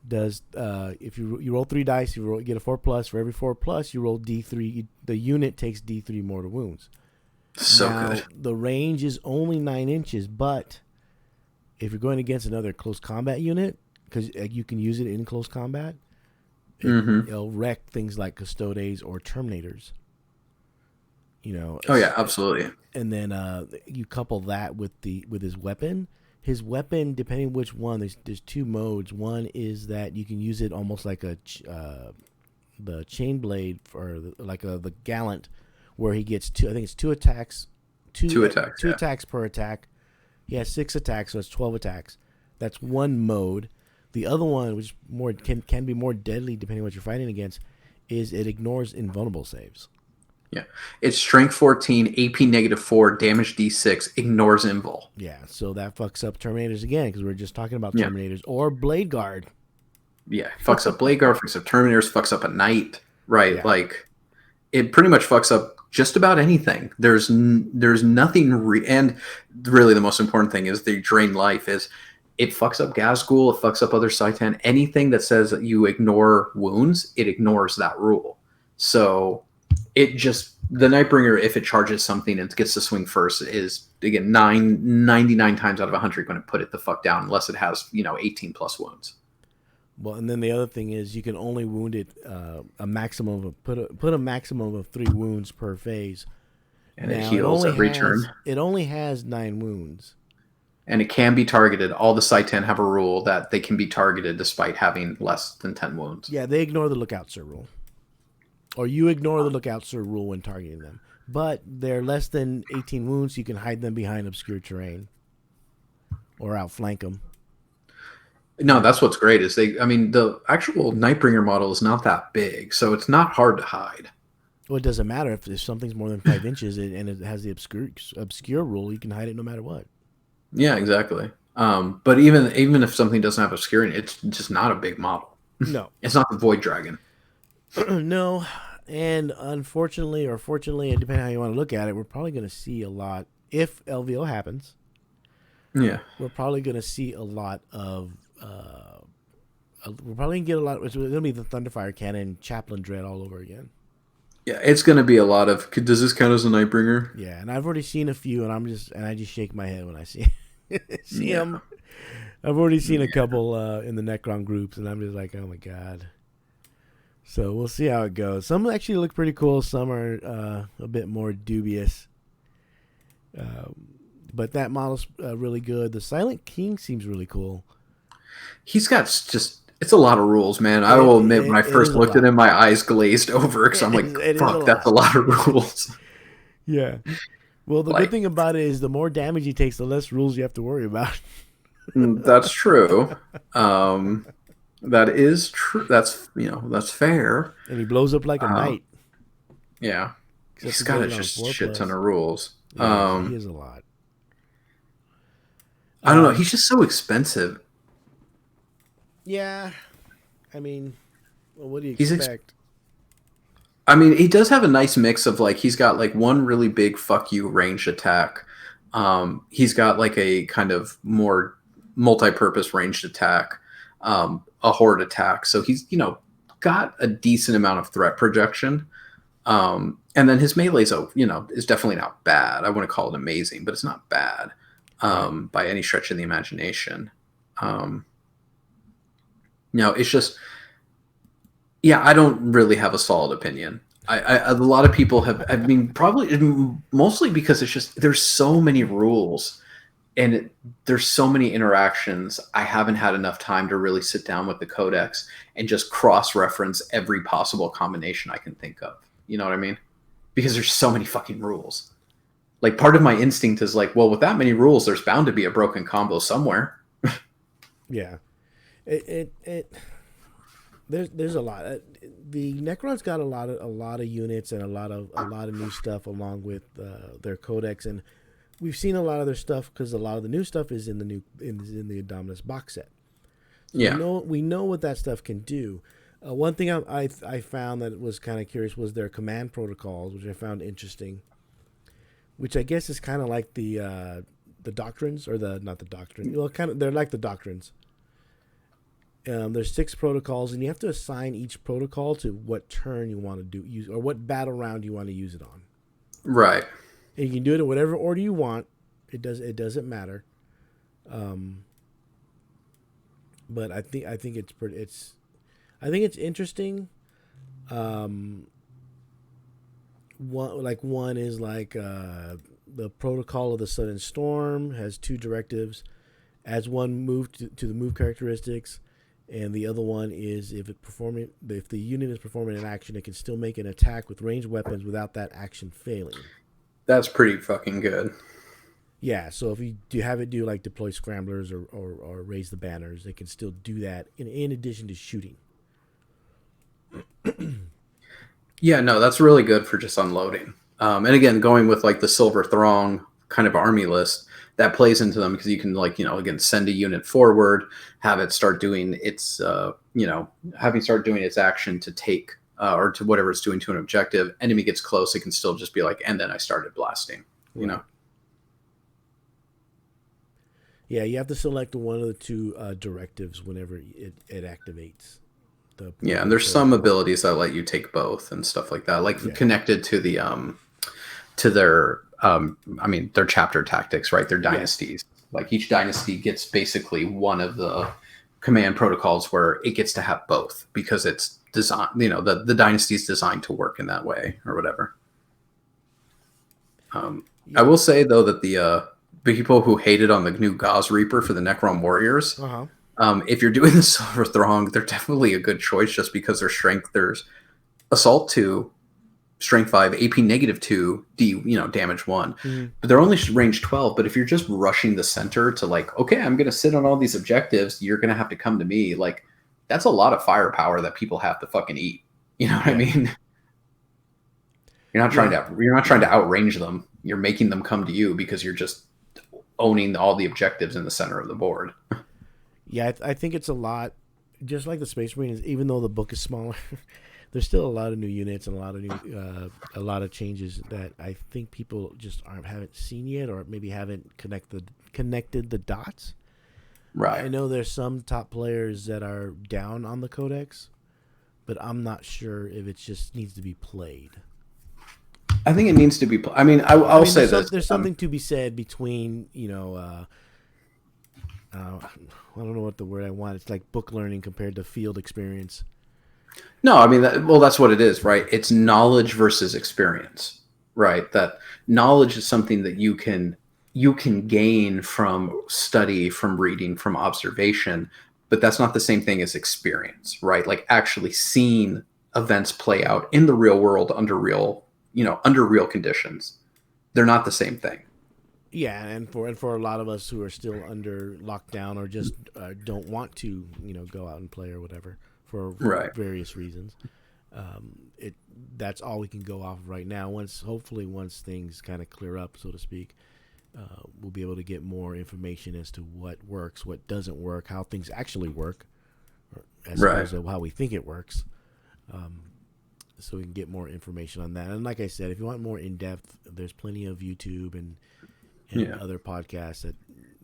does, if you roll 3 dice, you get a 4+. For every 4+, you roll D3. The unit takes D3 mortal wounds. So now, good. the range is only 9 inches, but if you're going against another close combat unit, because you can use it in close combat, it'll wreck things like Custodes or Terminators. Oh yeah, absolutely. And then you couple that with his weapon. His weapon, depending which one, there's 2 modes. One is that you can use it almost like the chain blade, or the Gallant, where he gets 2. I think it's 2 attacks. Two attacks per attack. He has 6 attacks, so it's 12 attacks. That's one mode. The other one, which can be more deadly depending on what you're fighting against, is it ignores invulnerable saves. Yeah, it's strength 14, AP -4, damage D6, ignores invul. Yeah, so that fucks up Terminators again, because we were just talking about Terminators or Blade Guard. Yeah, fucks up Blade Guard, fucks up Terminators, fucks up a Knight, right? Yeah. Like, it pretty much fucks up just about anything. There's nothing, and really the most important thing is the drain life. Is it fucks up Gazgul, it fucks up other Saitan. Anything that says that you ignore wounds, it ignores that rule. So the Nightbringer, if it charges something and gets to swing first, is again 99 times out of 100 going to put it the fuck down, unless it has 18+ wounds. Well, and then the other thing is you can only wound it a maximum of put a maximum of 3 wounds per phase, and it heals every turn. It only has 9 wounds, and it can be targeted. All the Saitan have a rule that they can be targeted despite having less than 10 wounds. Yeah, they ignore the Lookout Sir rule. Or you ignore the Lookout Sir rule when targeting them. But they're less than 18 wounds, so you can hide them behind obscure terrain. Or outflank them. No, that's what's great is the actual Nightbringer model is not that big, so it's not hard to hide. Well, it doesn't matter if something's more than 5 inches and it has the obscure rule, you can hide it no matter what. Yeah, exactly. But even if something doesn't have obscurity, it's just not a big model. No. It's not the Void Dragon. No, and unfortunately or fortunately, depending on how you want to look at it, we're probably going to see a lot, if LVO happens. Yeah. We're probably going to see a lot of, we're probably going to get a lot, it's going to be the Thunderfire Cannon, Chaplain Dread all over again. Yeah, it's going to be a lot of, does this count as a Nightbringer? Yeah, and I've already seen a few, and I just shake my head when I see them. I've already seen a couple in the Necron groups, and I'm just like, oh my god. So we'll see how it goes. Some actually look pretty cool. Some are a bit more dubious. But that model's really good. The Silent King seems really cool. He's got it's a lot of rules, man. I will admit, when I first looked at him, my eyes glazed over because I'm like, fuck, that's a lot of rules. Yeah. Well, the good thing about it is the more damage he takes, the less rules you have to worry about. That's true. That is true. That's fair. And he blows up like a knight. Yeah. Except He's to got get a it on just four shit ton plus. of rules. Yeah, he is a lot. I don't know. He's just so expensive. Yeah, I mean, well, what do you He's expect? I mean, he does have a nice mix of like he's got like one really big fuck you ranged attack. He's got like a kind of more multi-purpose ranged attack, a horde attack. So he's got a decent amount of threat projection. And then his melee's is definitely not bad. I wouldn't call it amazing, but it's not bad Right. by any stretch of the imagination. Um, it's just yeah, I don't really have a solid opinion. A lot of people have. I mean, probably mostly because it's just there's so many rules and there's so many interactions. I haven't had enough time to really sit down with the codex and just cross-reference every possible combination I can think of. You know what I mean? Because there's so many fucking rules. Like part of my instinct is like, well, with that many rules, there's bound to be a broken combo somewhere. Yeah. It there's a lot. The Necron's got a lot of units and a lot of new stuff along with their codex, and we've seen a lot of their stuff because a lot of the new stuff is in the Indominus box set. So Yeah, we know what that stuff can do. One thing I found that was kind of curious was their command protocols, which I found interesting. Which I guess is kind of like the doctrines or the not the doctrine. Well, kind of they're like the doctrines. There's 6 protocols, and you have to assign each protocol to what turn you want to use or what battle round you want to use it on. right. And you can do it in whatever order you want. It doesn't matter. Um, but I think it's interesting. Um, one is like the protocol of the sudden storm has 2 directives, adds one move to the move characteristics, and the other one is if the unit is performing an action, it can still make an attack with ranged weapons without that action failing. That's pretty fucking good. Yeah, so if you do have it do like deploy scramblers or raise the banners, they can still do that in addition to shooting. Yeah, no, that's really good for just unloading. And again, going with like the Silver Throng kind of army list, that plays into them because you can like, again, send a unit forward, have it start doing its, having start doing its action to take or to whatever it's doing to an objective. Enemy gets close, it can still just be like, and then I started blasting, Right. Yeah, you have to select one of the 2 directives whenever it activates. Yeah, and The there's some protocol. abilities that let you take both and stuff like that, like Yeah. connected to the to their I mean their chapter tactics, right? Their Yeah. dynasties. Like each dynasty gets basically one of the command protocols where it gets to have both because it's designed, the dynasty is designed to work in that way or whatever. I Yeah. will say though that the people who hated on the new Gauze Reaper for the Necron Warriors, Uh huh. if you're doing the Silver Throng, they're definitely a good choice just because their strength. There's Assault 2, Strength 5, AP -2, damage 1. Mm-hmm. But they're only range 12. But if you're just rushing the center to like, okay, I'm going to sit on all these objectives, you're going to have to come to me. Like, that's a lot of firepower that people have to fucking eat. You know what I Yeah. mean? Yeah. You're not trying to outrange them. You're making them come to you because you're just owning all the objectives in the center of the board. Yeah. I think it's a lot, just like the Space Marines. Even though the book is smaller, there's still a lot of new units and a lot of changes that I think people just haven't seen yet, or maybe haven't connected the dots. I Right. know there's some top players that are down on the Codex, but I'm not sure if it just needs to be played. I think it needs to be. I mean, I I'll mean, say this. there's something to be said between I don't know what the word I want. It's like book learning compared to field experience. No, I mean, that's what it is, right? It's knowledge versus experience, right? That knowledge is something that you can gain from study, from reading, from observation, but that's not the same thing as experience, right? Like actually seeing events play out in the real world under real conditions. They're not the same thing. Yeah, and for a lot of us who are still under lockdown or just don't want to go out and play or whatever for Right. various reasons. It that's all we can go off of right now. Hopefully once things kind of clear up, so to speak, we'll be able to get more information as to what works, what doesn't work, how things actually work, as Right. opposed to how we think it works. So we can get more information on that. And like I said, if you want more in depth, there's plenty of YouTube and Yeah. other podcasts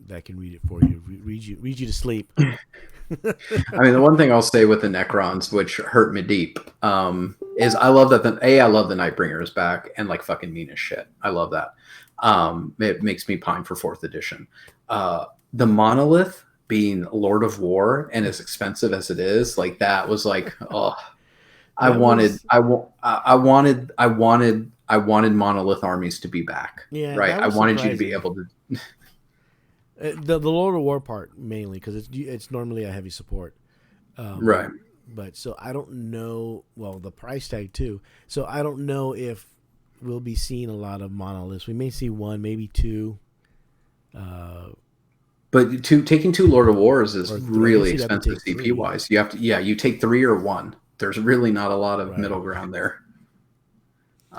that can read it for you, read you to sleep. I mean, the one thing I'll say with the Necrons, which hurt me deep, is I love that I love the Nightbringer is back and like fucking mean as shit. I love that. It makes me pine for fourth edition. The monolith being Lord of War and as expensive as it is, like that was like, oh, That was I wanted monolith armies to be back. yeah, Right. that I was wanted you to be surprising. able to. The Lord of War part mainly because it's normally a heavy support. Um, Right. but so I don't know. Well, the price tag too. So I don't know if we'll be seeing a lot of monoliths. We may see one, maybe two, But taking two Lord of Wars is or three. I guess really you'd have to expensive take CP three. wise. You have to, yeah, you take three or one. There's really not a lot of Right. middle ground there.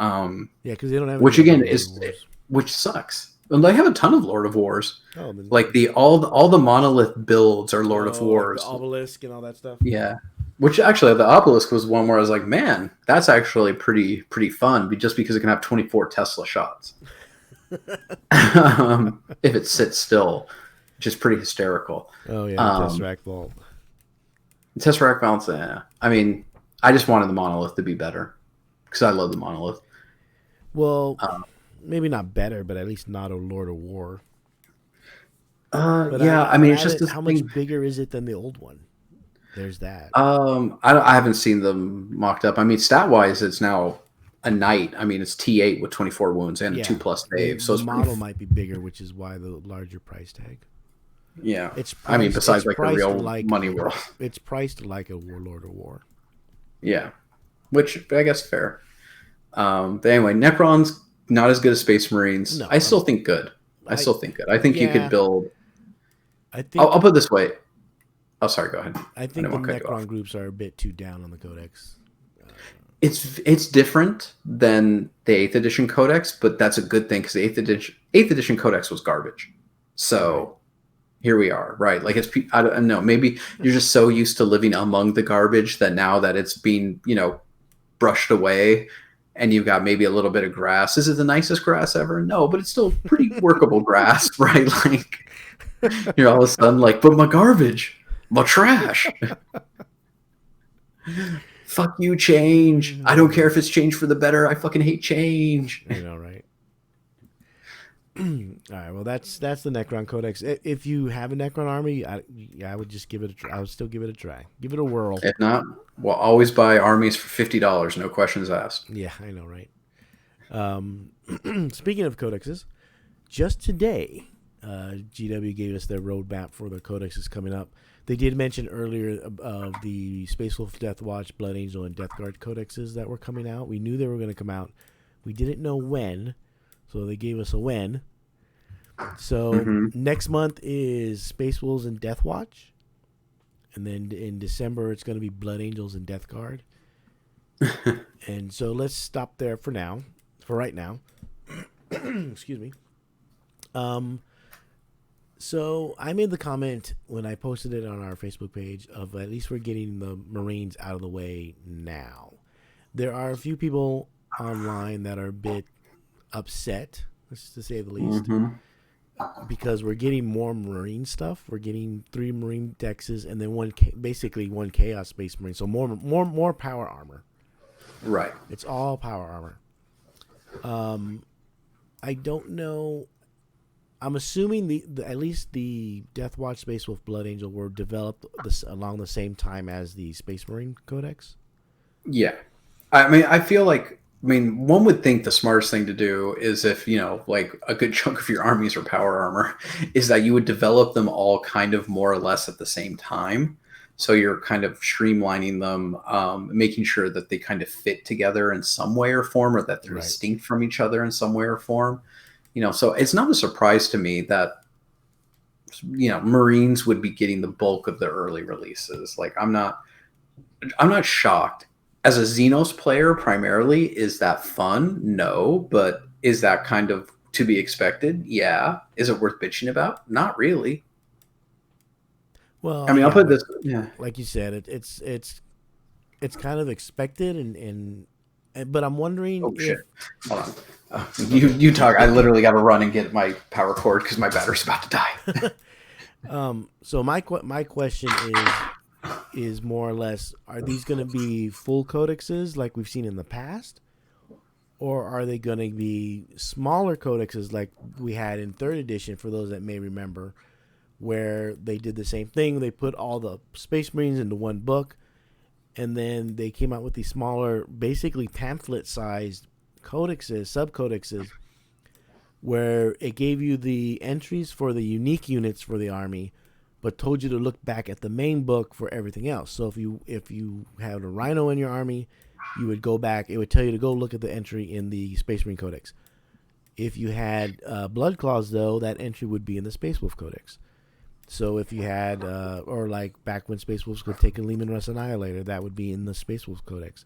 Yeah, because they don't have any Which other again Lord of is Wars. which sucks. And they have a ton of Lord of Wars. Oh, then, Like all the monolith builds are Lord of like the Wars. obelisk and all that stuff. Yeah. Which actually the obelisk was one where I was like, man, that's actually pretty fun, just because it can have 24 Tesla shots. If it sits still, which is pretty hysterical. Oh yeah, the Um, Tesseract Vault. Tesseract balance, yeah. I mean, I just wanted the monolith to be better because I love the monolith. Well, Um, maybe not better, but at least not a Lord of War. yeah, I mean, it's just this How much thing. bigger is it than the old one? There's that. I haven't seen them mocked up. I mean, stat wise, it's now a knight. I mean, it's T8 with 24 wounds and a Yeah, 2+ the save, so the it's pretty. model might be bigger, which is why the larger price tag. Yeah, It's I mean, priced. It's besides like the priced real like money world. it's priced like a Warlord of War. Yeah, which I guess fair. But anyway, Necron's not as good as Space Marines. No, I still think good. I I still think good. I think you could yeah. build. I I'll think put it this way. Oh, sorry. Go ahead. I I think didn't the want to cut you Necron off. groups are a bit too down on the Codex. It's different than the eighth edition codex, but that's a good thing because the eighth edition codex was garbage. Right. So here we are, right? Like I don't know, maybe you're just so used to living among the garbage that now that it's being brushed away, and you've got maybe a little bit of grass. Is it the nicest grass ever? No, but it's still pretty workable grass, right? Like you're all of a sudden like, but my garbage, my trash. Fuck you, change. I don't care if it's change for the better. I fucking hate change. I know, right? All right. Well, that's the Necron Codex. If you have a Necron army, I would just give it. I would still give it a try. Give it a whirl. If not, we'll always buy armies for $50, no questions asked. Yeah, I know, right? Speaking of codexes, just today, GW gave us their roadmap for the codexes coming up. They did mention earlier of the Space Wolf, Death Watch, Blood Angel, and Death Guard codexes that were coming out. We knew they were going to come out. We didn't know when, so they gave us a when. So Mm-hmm. next month is Space Wolves and Death Watch, and then in December it's going to be Blood Angels and Death Guard. And so let's stop there for now, for right now. Excuse me. So I made the comment when I posted it on our Facebook page of at least we're getting the Marines out of the way now. There are a few people online that are a bit upset, to say the least, Mm-hmm. because we're getting more Marine stuff. We're getting 3 Marine dexes and then basically one Chaos Space Marine. So more power armor. Right. It's all power armor. I don't know. I'm assuming the at least the Death Watch, Space Wolf, Blood Angel were developed along the same time as the Space Marine Codex. Yeah. I mean, one would think the smartest thing to do is if, like a good chunk of your armies are power armor, is that you would develop them all kind of more or less at the same time. So you're kind of streamlining them, making sure that they kind of fit together in some way or form, or that they're Right. distinct from each other in some way or form. So it's not a surprise to me that Marines would be getting the bulk of the early releases. Like I'm not shocked as a Xenos player primarily, is that fun? No, but is that kind of to be expected? Yeah. Is it worth bitching about? Not really. I Well, mean, I'll yeah, put but this. Yeah. like you said, it's kind of expected, but I'm wondering Oh shit. if Hold on. okay. You talk. I literally got to run and get my power cord because my battery's about to die. So my question is more or less: are these going to be full codexes like we've seen in the past, or are they going to be smaller codexes like we had in third edition? For those that may remember, where they did the same thing, they put all the Space Marines into one book, and then they came out with these smaller, basically pamphlet-sized codexes, subcodexes, where it gave you the entries for the unique units for the army, but told you to look back at the main book for everything else. So if you had a Rhino in your army, you would go back. It would tell you to go look at the entry in the Space Marine Codex. If you had Blood Claws, though, that entry would be in the Space Wolf Codex. So if you had, or like back when Space Wolves could take a Lehman Russ Annihilator, that would be in the Space Wolf Codex.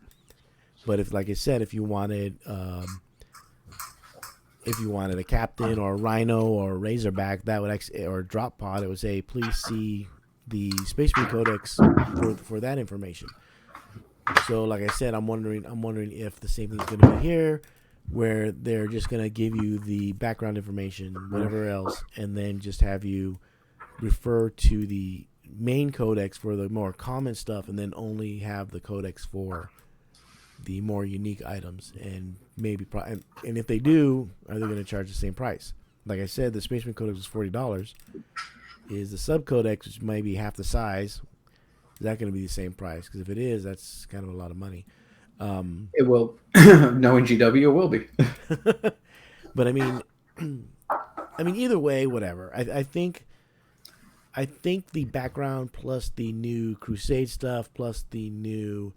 But if, like I said, if you wanted a captain or a rhino or a razorback, that would actually, or a drop pod, it would say please see the Space Marine Codex for that information. So, like I said, I'm wondering if the same thing's going to be here, where they're just going to give you the background information, whatever else, and then just have you refer to the main codex for the more common stuff, and then only have the codex for the more unique items, and and if they do, are they going to charge the same price? Like I said, the Spaceman Codex is $40. Is the sub codex, which might be half the size, is that going to be the same price? Because if it is, that's kind of a lot of money. It will. No, in GW, it will be. But I mean, either way, whatever. I think the background plus the new Crusade stuff plus the new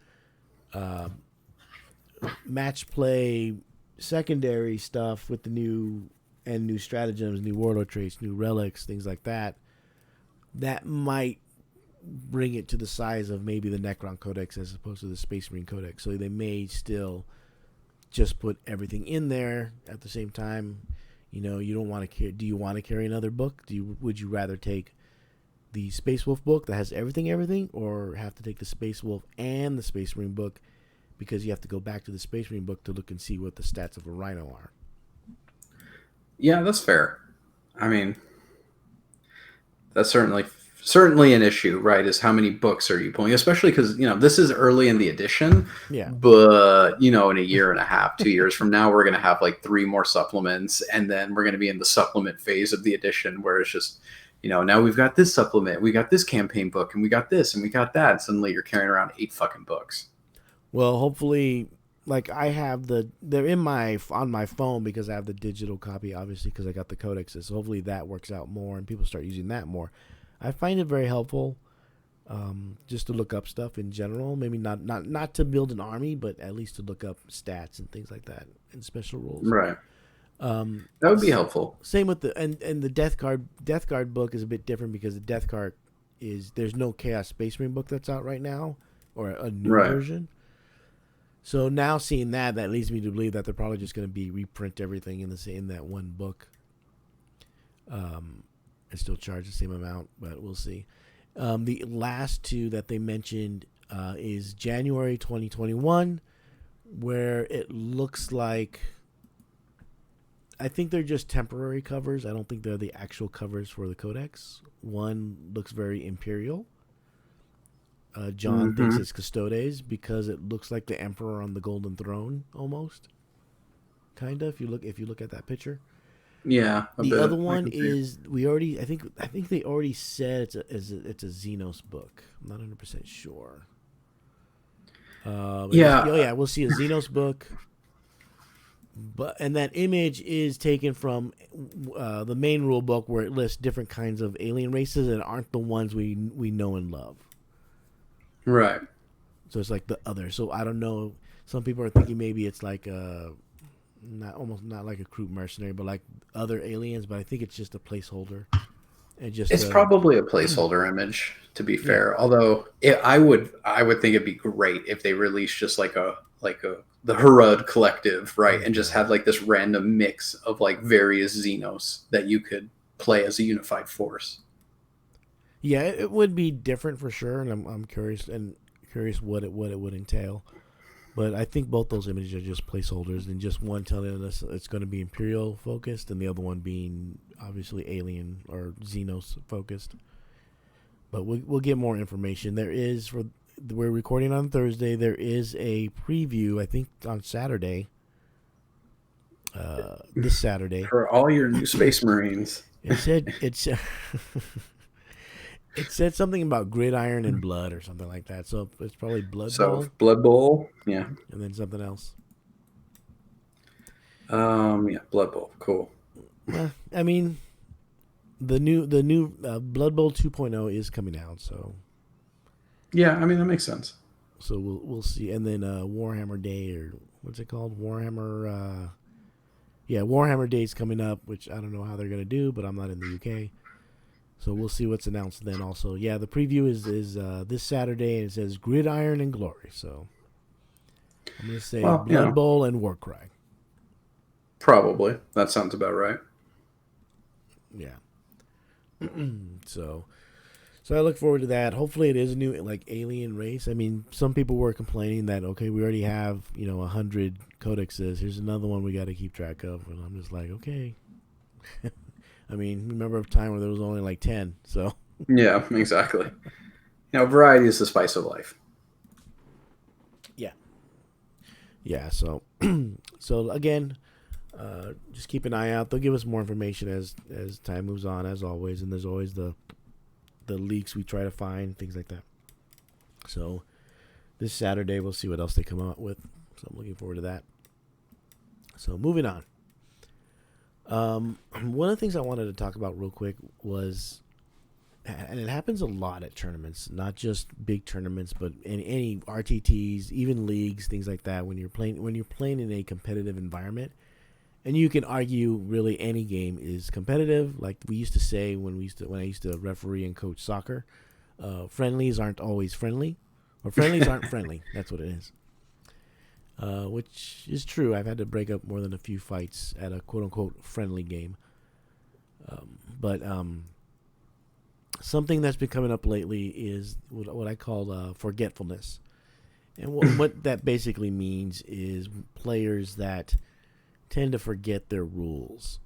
match play secondary stuff with the new stratagems, new warlord traits, new relics, things like that, that might bring it to the size of maybe the Necron Codex as opposed to the Space Marine Codex. So they may still just put everything in there at the same time. You don't want to. Do you want to carry another book? Would you rather take the Space Wolf book that has everything, or have to take the Space Wolf and the Space Marine book, because you have to go back to the Space Marine book to look and see what the stats of a Rhino are? Yeah, that's fair. I mean, that's certainly an issue, right? Is how many books are you pulling? Especially because this is early in the edition, Yeah. but in a year and a half, 2 years from now, we're gonna have like 3 more supplements, and then we're gonna be in the supplement phase of the edition where it's just now we've got this supplement, we got this campaign book, and we got this, and we got that. And suddenly you're carrying around 8 fucking books. Well, hopefully, like I have they're on my phone because I have the digital copy, obviously, because I got the codexes. So hopefully that works out more and people start using that more. I find it very helpful, just to look up stuff in general. Maybe not to build an army, but at least to look up stats and things like that and special rules. Right. That would be helpful. Same with the Death Guard book is a bit different because the Death Guard there's no Chaos Space Marine book that's out right now, or a new Right. version. So now seeing that leads me to believe that they're probably just going to be reprint everything in that one book, and still charge the same amount, but we'll see. The last two that they mentioned is January 2021, where it looks like, I think they're just temporary covers. I don't think they're the actual covers for the Codex. One looks very Imperial. John thinks it's Custodes because it looks like the Emperor on the Golden Throne almost. Kind of, if you look at that picture. Yeah. The bit. other one is I think they already said it's a Xenos book. I'm not 100% sure. Yeah. We'll see a Xenos book. And that image is taken from the main rule book, where it lists different kinds of alien races that aren't the ones we know and love. Right. So it's like the other. So I don't know. Some people are thinking maybe it's like almost not like a crew mercenary, but like other aliens. But I think it's just a placeholder. and just It's probably a placeholder image, to be yeah, fair. Although I would think it'd be great if they released just like a the Herod Collective, right, oh and just had god, like this random mix of like various Xenos that you could play as a unified force. yeah, it would be different for sure, and I'm curious what it would entail. But I think both those images are just placeholders, and just one telling us it's going to be Imperial focused, and the other one being obviously Alien or Xenos focused. But we'll get more information. There is for we're recording on Thursday. There is a preview, I think, on Saturday. This Saturday. For all your new Space Marines. It said it's it said something about gridiron and blood or something like that. So it's probably Blood So Bowl Blood Bowl, yeah, and then something else. yeah, Blood Bowl, cool. I mean, the new Blood Bowl 2.0 is coming out, Yeah, I mean that makes sense. so we'll see. And then Warhammer Day, or what's it called? Warhammer. Yeah, Warhammer Day is coming up, which I don't know how they're gonna do, but I'm not in the UK, so we'll see what's announced then. Also, yeah, the preview is this Saturday, and it says Gridiron and Glory. So I'm gonna say Well, Blood Bowl and Warcry. probably that sounds about right. Yeah. So so I look forward to that. Hopefully, it is a new like alien race. I mean, some people were complaining that okay, we already have 100 codexes. Here's another one we got to keep track of, and I'm just like, okay. I mean, remember a time where there was only like 10. So Yeah, exactly. Variety is the spice of life. yeah, yeah. So so again, just keep an eye out. They'll give us more information as time moves on, as always. And there's always the leaks we try to find, things like that. So this Saturday we'll see what else they come out with. So I'm looking forward to that. So moving on. One of the things I wanted to talk about real quick was, and it happens a lot at tournaments, not just big tournaments, but in any RTTs, even leagues, things like that. When you're playing in a competitive environment, and you can argue really any game is competitive. Like we used to say when I used to referee and coach soccer, friendlies aren't always friendly, or friendlies aren't friendly. That's what it is. Which is true. I've had to break up more than a few fights at a quote unquote friendly game. But something that's been coming up lately is what I call forgetfulness. And what that basically means is players that tend to forget their rules.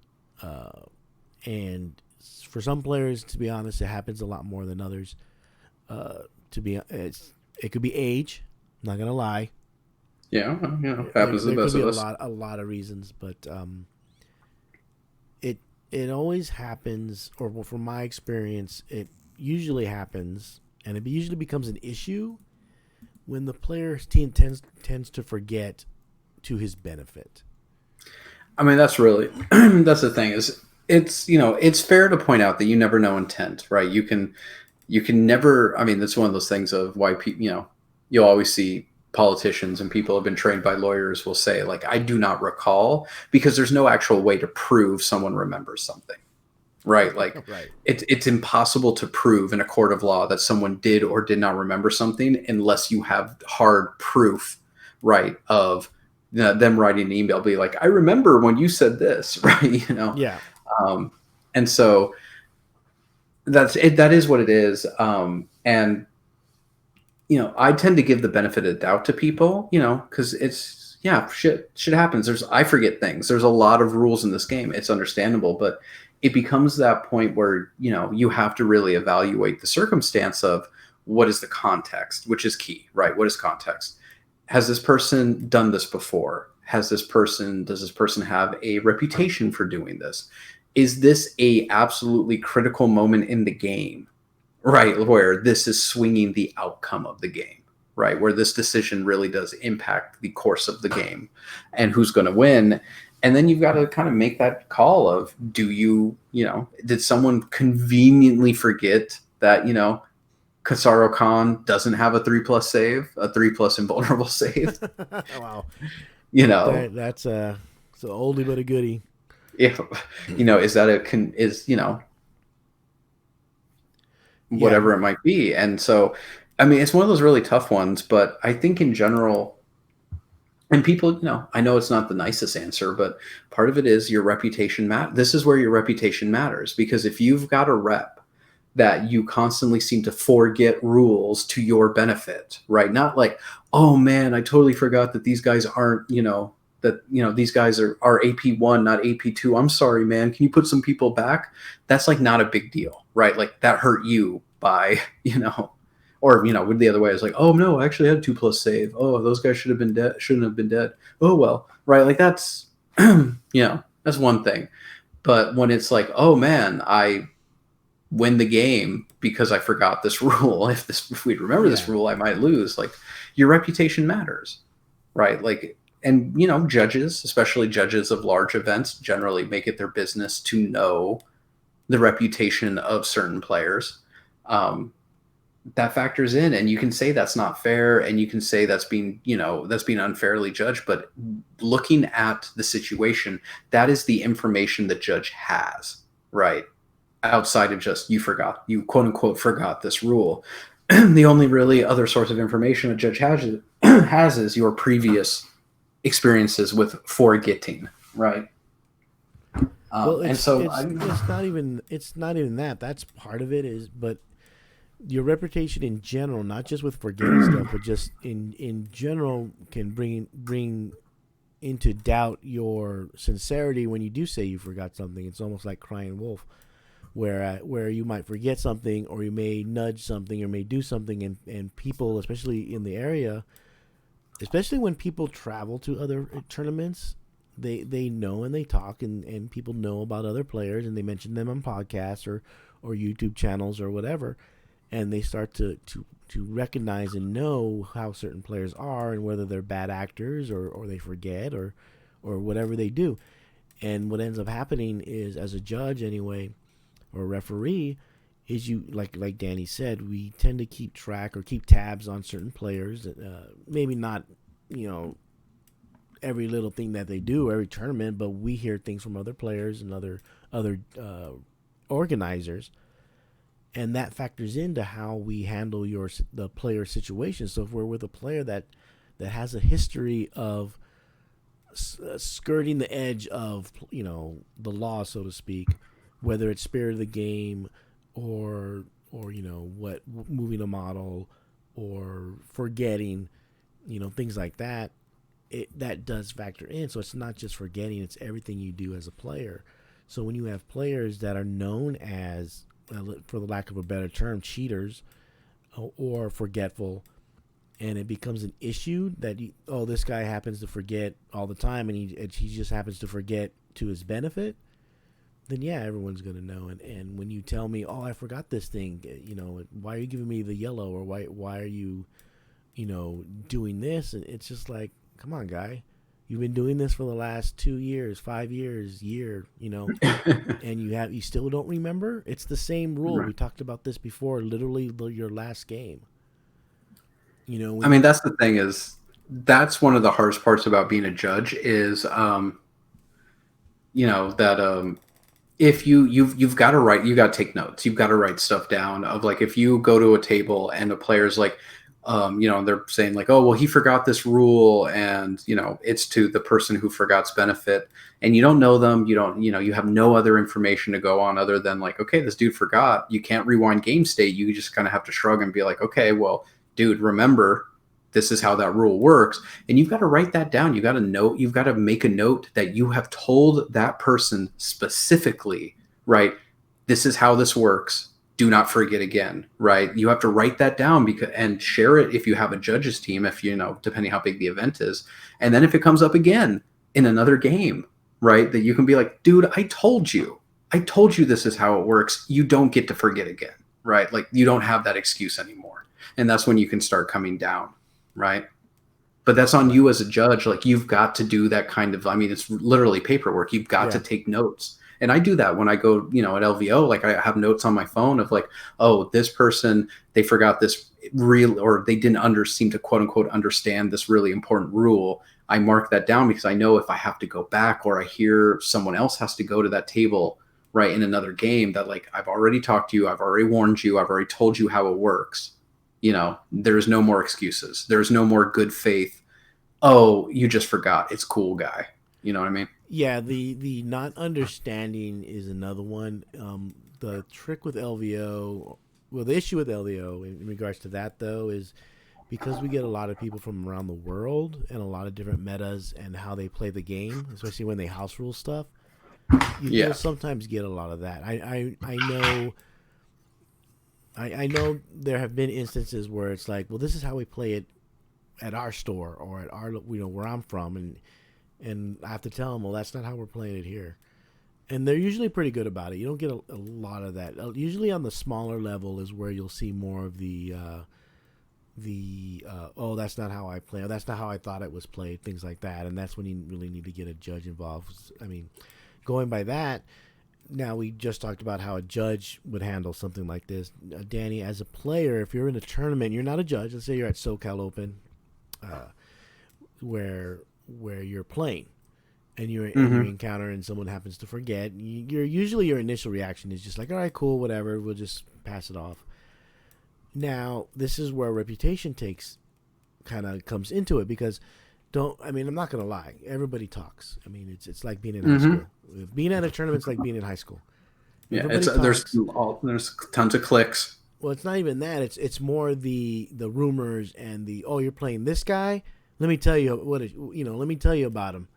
And for some players, to be honest, it happens a lot more than others. It could be age. I'm not gonna lie. Yeah, happens to the There could best be of us. a lot of reasons, but it always happens, or well, from my experience, it usually happens, and it usually becomes an issue when the player's team tends to forget to his benefit. I mean, that's really that's the thing is it's fair to point out that you never know intent, right? You can never. I mean, that's one of those things of why people you'll always see politicians and people have been trained by lawyers will say like I do not recall because there's no actual way to prove someone remembers something, right? Like Right. it's impossible to prove in a court of law that someone did or did not remember something unless you have hard proof, right, of them writing an email be like I remember when you said this right. Yeah. um, and so that's it, that is what it is. And I tend to give the benefit of the doubt to people, because it's yeah, shit happens. I forget things. There's a lot of rules in this game. It's understandable, but it becomes that point where you have to really evaluate the circumstance of what is the context, which is key, right? What is context? Has this person done this before? Does this person have a reputation for doing this? Is this a absolutely critical moment in the game? Right, where this is swinging the outcome of the game, right? Where this decision really does impact the course of the game and who's going to win. And then you've got to kind of make that call of did someone conveniently forget that, Kasaro Khan doesn't have a 3+ save, a 3+ invulnerable save, Wow. you know, That's it's oldie but a goodie. if, is that is, Yeah. whatever it might be. And so, I mean, it's one of those really tough ones, but I think in general, and people, I know it's not the nicest answer, but part of it is your reputation. This is where your reputation matters, because if you've got a rep that you constantly seem to forget rules to your benefit, right? Not like, oh man, I totally forgot that these guys aren't, these guys are AP1, not AP2. I'm sorry, man. Can you put some people back? That's like not a big deal, right? Like that hurt you by, or the other way is like, oh no, I actually had a 2+ save. Oh, those guys should have been dead. Shouldn't have been dead. Oh well, right? Like that's, that's one thing. But when it's like, oh man, I win the game because I forgot this rule. If we remember this Yeah. rule, I might lose. Like your reputation matters, right? Like, and judges, especially judges of large events, generally make it their business to know the reputation of certain players. That factors in, and you can say that's not fair, and you can say that's being unfairly judged. But looking at the situation, that is the information the judge has, right? Outside of just you quote unquote forgot this rule. The only really other source of information a judge has is your previous experiences with forgetting, right? Well, And it's so it's it's not even that. That's part of it is, but your reputation in general, not just with forgetting stuff, but just in general, can bring into doubt your sincerity when you do say you forgot something. It's almost like crying wolf, where you might forget something, or you may nudge something, or may do something, and people, especially in the area, especially when people travel to other tournaments, they know and they talk, and people know about other players, and they mention them on podcasts or YouTube channels or whatever, and they start to recognize and know how certain players are, and whether they're bad actors, or they forget, or whatever they do. And what ends up happening is, as a judge anyway, or a referee, is you, like Danny said, we tend to keep track or keep tabs on certain players. Maybe not, every little thing that they do every tournament, but we hear things from other players and other organizers, and that factors into how we handle the player situation. So if we're with a player that has a history of skirting the edge of the law, so to speak, whether it's spirit of the game, or what, moving a model, or forgetting, things like that, that does factor in. So it's not just forgetting, it's everything you do as a player. So when you have players that are known as, for the lack of a better term, cheaters, or forgetful, and it becomes an issue that this guy happens to forget all the time, and he just happens to forget to his benefit, then yeah, everyone's gonna know. And when you tell me, oh, I forgot this thing, why are you giving me the yellow, or why are you, doing this? And it's just like, come on, guy, you've been doing this for the last 2 years, 5 years, and you still don't remember. It's the same rule. Right. We talked about this before. Literally, your last game. I mean, that's the thing, is that's one of the hardest parts about being a judge is, that if you've got to write, you got to take notes, you've got to write stuff down of, like, if you go to a table and a player's like, they're saying like, oh, well, he forgot this rule, and it's to the person who forgot's benefit, and you don't know them, you have no other information to go on other than like, okay, this dude forgot. You can't rewind game state. You just kind of have to shrug and be like, okay, well, dude, remember, this is how that rule works. And you've got to write that down. You've got to make a note that you have told that person specifically, right? This is how this works. Do not forget again, right? You have to write that down and share it if you have a judges team, if depending how big the event is. And then if it comes up again in another game, right, that you can be like, dude, I told you this is how it works. You don't get to forget again, right? Like, you don't have that excuse anymore. And that's when you can start coming down, right? But that's on you as a judge. Like, you've got to do that kind of, I mean, it's literally paperwork. You've got to take notes. And I do that when I go, at LVO, like, I have notes on my phone of like, oh, this person, they forgot this or they didn't seem to quote unquote understand this really important rule. I mark that down because I know if I have to go back, or I hear someone else has to go to that table, right, in another game that like I've already talked to you, I've already warned you, I've already told you how it works. There's no more excuses. There's no more good faith. Oh, you just forgot. It's cool, guy. You know what I mean? Yeah, the not understanding is another one. The trick with LVO, well, the issue with LVO in regards to that though is because we get a lot of people from around the world and a lot of different metas and how they play the game, especially when they house rule stuff. You'll Yeah. sometimes get a lot of that. I know. I know there have been instances where it's like, well, this is how we play it at our store or at our where I'm from, and I have to tell them, well, that's not how we're playing it here. And they're usually pretty good about it. You don't get a lot of that. Usually on the smaller level is where you'll see more of the oh, that's not how I play, or that's not how I thought it was played, things like that. And that's when you really need to get a judge involved. I mean, going by that, now we just talked about how a judge would handle something like this. Danny, as a player, if you're in a tournament, you're not a judge. Let's say you're at SoCal Open, uh, where you're playing, and you Mm-hmm. encounter and someone happens to forget. Usually your initial reaction is just like, all right, cool, whatever. We'll just pass it off. Now this is where reputation takes kind of comes into it because don't I mean I'm not gonna lie, everybody talks. I mean it's like being in high Mm-hmm. school. Being at a tournament's like being in high school. Yeah. It's Everybody there's talks. there's tons of clicks. Well, it's not even that. It's more the rumors and the, oh, you're playing this guy. Let me tell you let me tell you about him.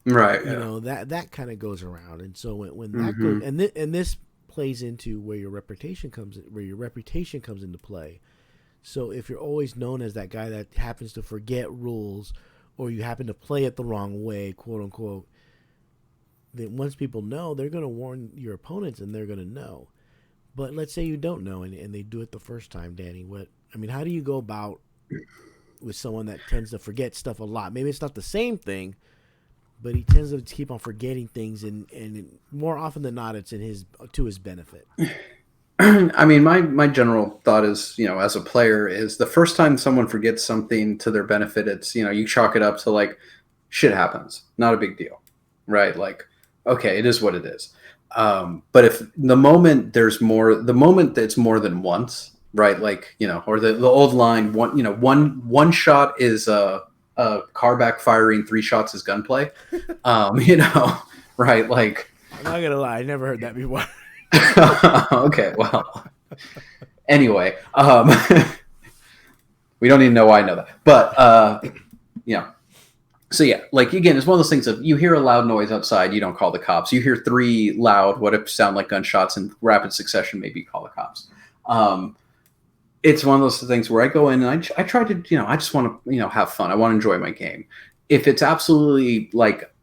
Right. Yeah. That kind of goes around, and so when that goes, Mm-hmm. and this plays into where your reputation comes into play. So if you're always known as that guy that happens to forget rules, or you happen to play it the wrong way, quote unquote, then once people know, they're going to warn your opponents, and they're going to know. But let's say you don't know, and they do it the first time, Danny. How do you go about with someone that tends to forget stuff a lot? Maybe it's not the same thing, but he tends to keep on forgetting things, and more often than not, it's in his to his benefit. I mean, my general thought is, as a player, is the first time someone forgets something to their benefit, it's, you chalk it up to like shit happens, not a big deal, right? Like, okay, it is what it is. But if the moment that's more than once, right? Like, or the old line, one shot is a car backfiring, three shots is gunplay. Right? Like, I'm not gonna lie, I never heard that before. okay, well, anyway, we don't even know why I know that, but you know, so yeah, like again, it's one of those things of you hear a loud noise outside, you don't call the cops. You hear three loud, what if sound like gunshots in rapid succession, maybe you call the cops. Um, it's one of those things where I go in and I try to, I just want to, have fun. I want to enjoy my game. If it's absolutely like,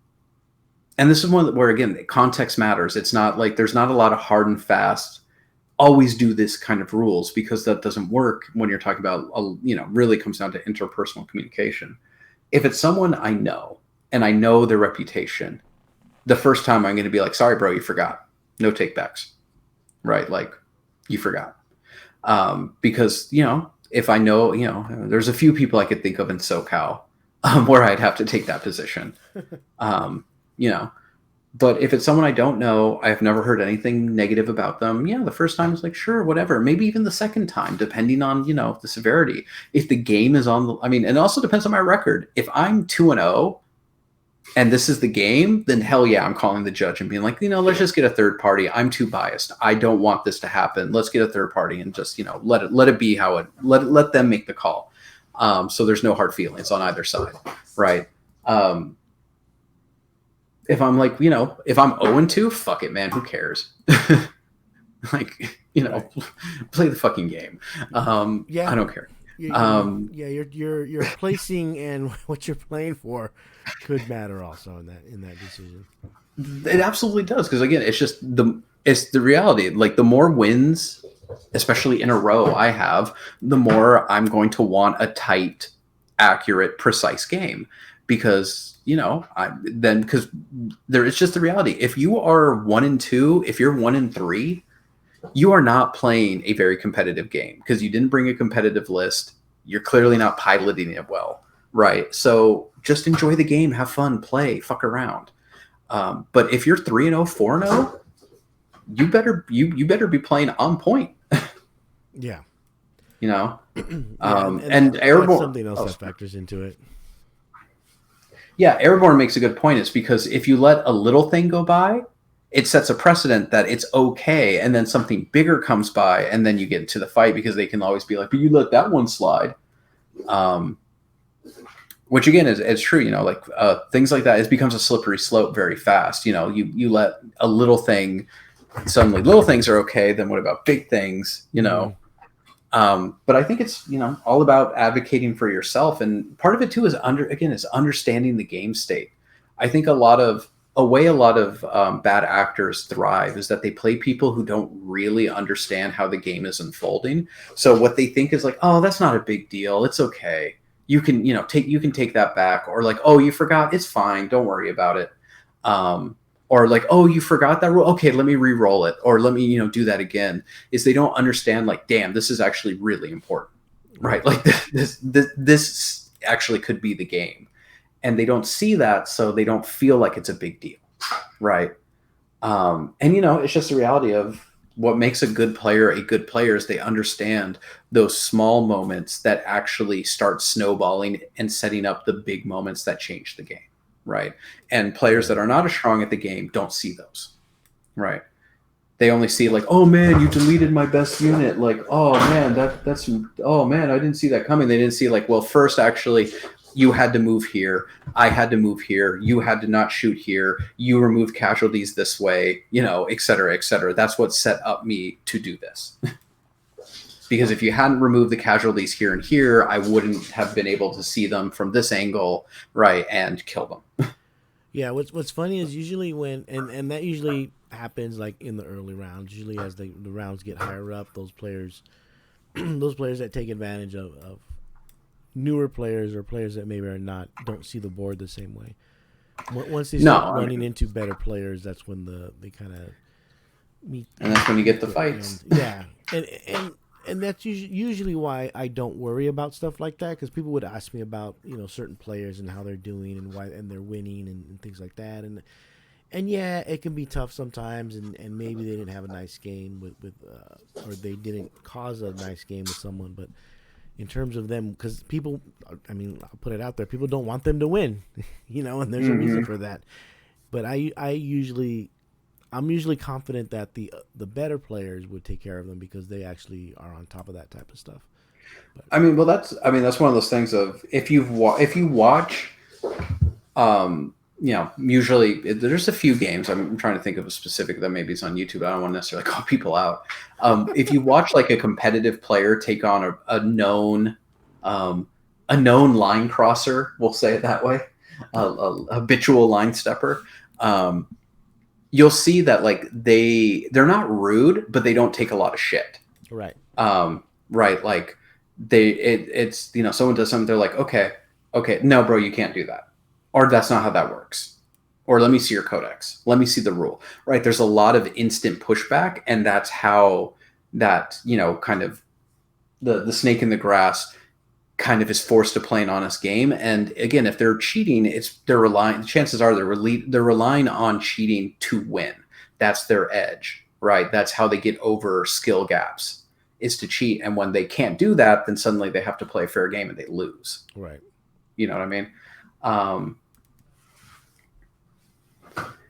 and this is one where again, context matters. It's not like there's not a lot of hard and fast always do this kind of rules because that doesn't work when you're talking about, really comes down to interpersonal communication. If it's someone I know and I know their reputation, the first time I'm going to be like, sorry, bro, you forgot. No takebacks, right? Like you forgot. Because, if I know, there's a few people I could think of in SoCal where I'd have to take that position. You know, but if it's someone I don't know, I've never heard anything negative about them. Yeah, the first time is like, sure, whatever. Maybe even the second time, depending on, the severity. If the game is on the, I mean, and it also depends on my record. If I'm 2-0 and this is the game, then hell yeah, I'm calling the judge and being like, let's just get a third party. I'm too biased. I don't want this to happen. Let's get a third party and just, let it be how let them make the call. So there's no hard feelings on either side. Right. If I'm like, if I'm 0-2, fuck it, man. Who cares? Like, Right. play the fucking game. Yeah. I don't care. Yeah, your placing and what you're playing for could matter also in that decision. It absolutely does. Cause again, it's the reality. Like the more wins, especially in a row I have, the more I'm going to want a tight, accurate, precise game because, because there is just the reality. If you are 1-2, if you're 1-3, you are not playing a very competitive game because you didn't bring a competitive list. You're clearly not piloting it well, right? So just enjoy the game, have fun, play, fuck around. But if you're 3-0, 4-0, you better be playing on point. Yeah. You know, Yeah, and and that's airborne. something else Oh, that factors into it. yeah, airborne makes a good point. It's because if you let a little thing go by, it sets a precedent that it's okay, and then something bigger comes by, and then you get into the fight because they can always be like, "But you let that one slide." Um, which again is true. You know, like things like that. It becomes a slippery slope very fast. You know, you let a little thing, suddenly little things are okay. Then what about big things? You Hmm. know. But I think it's all about advocating for yourself, and part of it too is is understanding the game state. I think a lot of bad actors thrive is that they play people who don't really understand how the game is unfolding. So what they think is like, oh, that's not a big deal, it's okay. You can you can take that back, or like, oh, you forgot, it's fine, don't worry about it. Um, or like, oh, you forgot that rule, okay, let me re-roll it, or let me do that again. Is they don't understand, like, damn, this is actually really important, right? Right. Like this actually could be the game, and they don't see that, so they don't feel like it's a big deal, right? And it's just the reality of what makes a good player is they understand those small moments that actually start snowballing and setting up the big moments that change the game, right? And players that Right. are not as strong at the game don't see those, right? They only see like, oh man, you deleted my best unit. Like, oh man, that's oh man, I didn't see that coming. They didn't see like, well, first actually, you had to move here. I had to move here. You had to not shoot here. You removed casualties this way. Et cetera, et cetera. That's what set up me to do this. Because if you hadn't removed the casualties here and here, I wouldn't have been able to see them from this angle, right, and kill them. Yeah, what's funny is usually when and that usually happens like in the early rounds. Usually as the rounds get higher up, those players those players that take advantage of newer players or players that maybe are not don't see the board the same way. Once they No, start I running mean, into better players, that's when they kind of and that's when you get meet the their fights. end. Yeah, and that's usually why I don't worry about stuff like that because people would ask me about certain players and how they're doing and why and they're winning and things like that and yeah, it can be tough sometimes and maybe they didn't have a nice game with or they didn't cause a nice game with someone, but in terms of them because people, I mean, I'll put it out there, people don't want them to win, and there's a reason Hmm. for that. But I'm usually confident that the better players would take care of them because they actually are on top of that type of stuff. But That's one of those things of if you watch, usually there's a few games. I'm trying to think of a specific that maybe it's on YouTube. I don't want to necessarily call people out. If you watch like a competitive player take on um, a known line crosser, we'll say it that way, a habitual line stepper. Um, you'll see that like they're not rude, but they don't take a lot of shit. right, Right, like it's someone does something, they're like, okay, okay, no bro, you can't do that, or that's not how that works, or let me see your codex, let me see the rule, right? There's a lot of instant pushback, and that's how that kind of the snake in the grass kind of is forced to play an honest game. And again, if they're cheating, they're relying, chances are they're relying on cheating to win. That's their edge, right? That's how they get over skill gaps, is to cheat. And when they can't do that, then suddenly they have to play a fair game and they lose. right. You know what I mean? Um,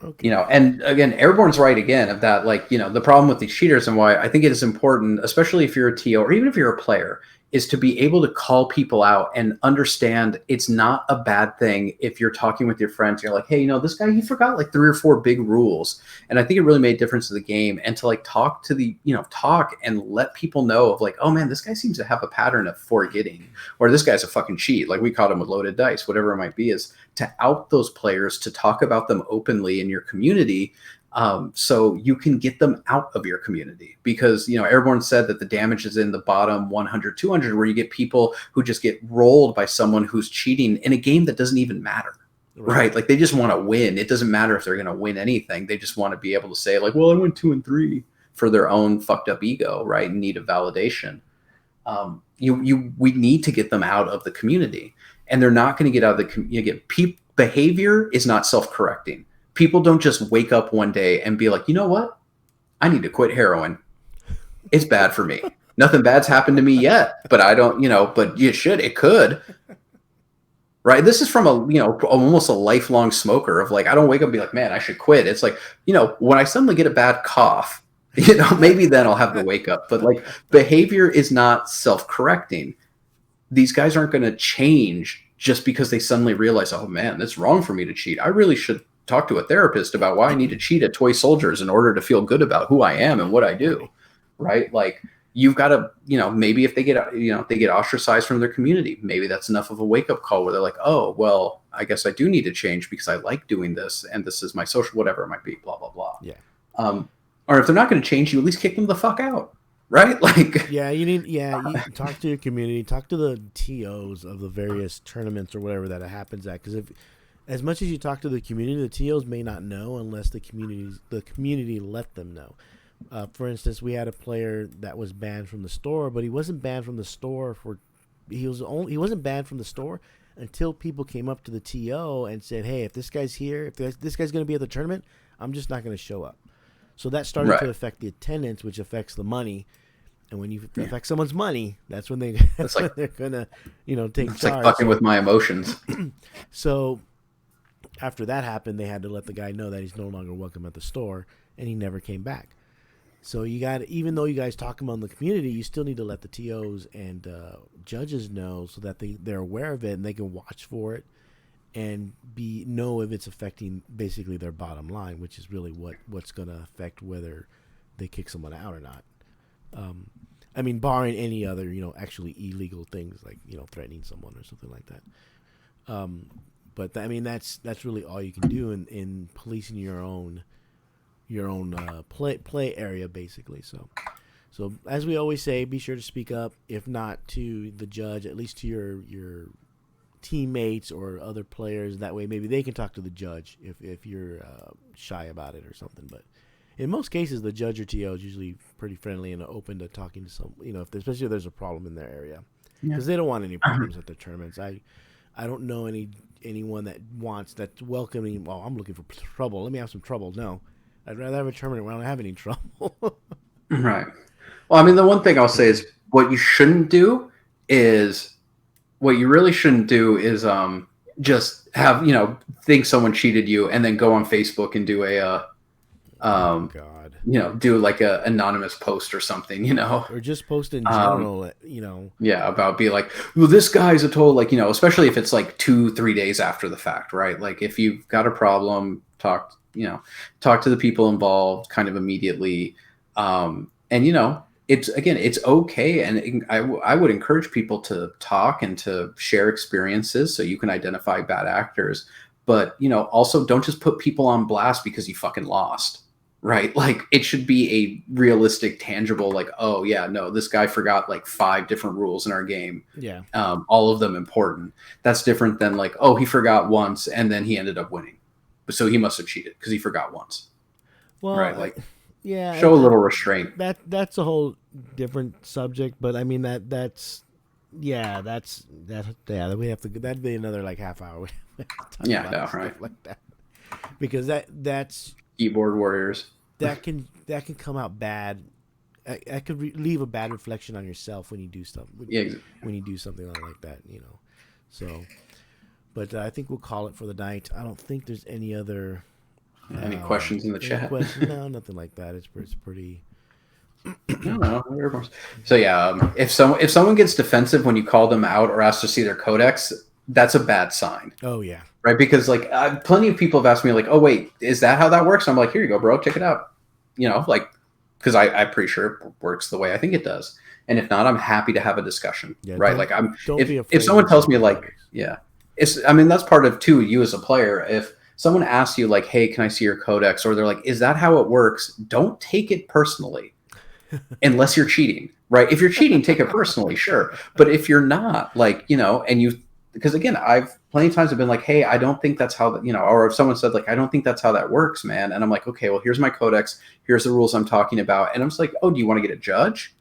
Okay. and again, Airborne's right again of that, like, the problem with these cheaters and why I think it is important, especially if you're a TO or even if you're a player, is to be able to call people out and understand it's not a bad thing if you're talking with your friends. You're like, hey, this guy, he forgot like 3 or 4 big rules. And I think it really made a difference to the game. And to like talk and let people know of like, oh man, this guy seems to have a pattern of forgetting, or this guy's a fucking cheat. Like we caught him with loaded dice, whatever it might be, is to out those players, to talk about them openly in your community, so you can get them out of your community. Because Airborne said that the damage is in the bottom 100, 200, where you get people who just get rolled by someone who's cheating in a game that doesn't even matter, Right. right? Like they just want to win. It doesn't matter if they're going to win anything. They just want to be able to say like, well, I went 2 and 3, for their own fucked up ego, right? In need of validation. We need to get them out of the community, and they're not going to get out of the behavior is not self-correcting. People don't just wake up one day and be like, you know what, I need to quit heroin. It's bad for me. Nothing bad's happened to me yet, but I don't, but you should. It could. Right. This is from almost a lifelong smoker of like, I don't wake up and be like, man, I should quit. It's like, when I suddenly get a bad cough, maybe then I'll have to wake up. But like behavior is not self-correcting. These guys aren't going to change just because they suddenly realize, oh man, it's wrong for me to cheat. I really should talk to a therapist about why I need to cheat at toy soldiers in order to feel good about who I am and what I do. Right. Like, you've got to, maybe if they get, they get ostracized from their community, maybe that's enough of a wake up call where they're like, oh, well, I guess I do need to change because I like doing this. And this is my social, whatever it might be, blah, blah, blah. Yeah. Or if they're not going to change, you at least kick them the fuck out. Right. Like, you talk to your community, talk to the TOs of the various tournaments or whatever that it happens at. Because as much as you talk to the community, the TOs may not know unless the community let them know. For instance, we had a player that was banned from the store, but he wasn't banned from the store he wasn't banned from the store until people came up to the TO and said, "Hey, if this guy's here, if this guy's going to be at the tournament, I'm just not going to show up." So that started to affect the attendance, which affects the money. And when you affect someone's money, that's when they're gonna, take it's charge. like fucking with my emotions. So after that happened, they had to let the guy know that he's no longer welcome at the store, and he never came back. So even though you guys talk among the community, you still need to let the TOs and judges know so that they're aware of it and they can watch for it and know if it's affecting basically their bottom line, which is really what's going to affect whether they kick someone out or not. Barring any other, actually illegal things like, threatening someone or something like that. But that's really all you can do in policing your own play area, basically. So as we always say, be sure to speak up, if not to the judge, at least to your teammates or other players. That way maybe they can talk to the judge if you're shy about it or something. But in most cases, the judge or TO is usually pretty friendly and open to talking to some, especially if there's a problem in their area, because they don't want any problems at their tournaments. I don't know anyone that's welcoming. Well, I'm looking for trouble. Let me have some trouble. No, I'd rather have a tournament where I don't have any trouble. Right. Well, the one thing I'll say is what you shouldn't do is just have, think someone cheated you and then go on Facebook and do do like a anonymous post or something, or just post in general, about be like, well, this guy's a total, like, especially if it's like 2-3 days after the fact, right? Like if you've got a problem, talk to the people involved kind of immediately. It's okay. And I would encourage people to talk and to share experiences so you can identify bad actors, but, also don't just put people on blast because you fucking lost, right? Like it should be a realistic, tangible, like, oh yeah, no, this guy forgot like 5 different rules in our game. Yeah. All of them important. That's different than like, oh, he forgot once and then he ended up winning. So he must have cheated because he forgot once. Well, right. Like, show a little restraint. That's a whole different subject, but we have to. That'd be another like half hour. Yeah, I know, right? Like that, because that's keyboard warriors. That can come out bad. That could leave a bad reflection on yourself when you do stuff. When you do something like that, So, but I think we'll call it for the night. I don't think there's any other. Any questions in the chat? No, nothing like that. It's pretty. No. So yeah, if someone gets defensive when you call them out or ask to see their codex, that's a bad sign. Oh yeah, right. Because like plenty of people have asked me like, oh wait, is that how that works? I'm like, here you go, bro, check it out. Because I'm pretty sure it works the way I think it does. And if not, I'm happy to have a discussion. Yeah, right. Like if someone tells me like, that's part of too, you as a player. If someone asks you like, hey, can I see your codex? Or they're like, is that how it works? Don't take it personally unless you're cheating, right? If you're cheating, take it personally, sure. But if you're not, like, because again, I've plenty of times have been like, hey, I don't think that's how, or if someone said like, I don't think that's how that works, man. And I'm like, okay, well, here's my codex. Here's the rules I'm talking about. And I'm just like, oh, do you want to get a judge?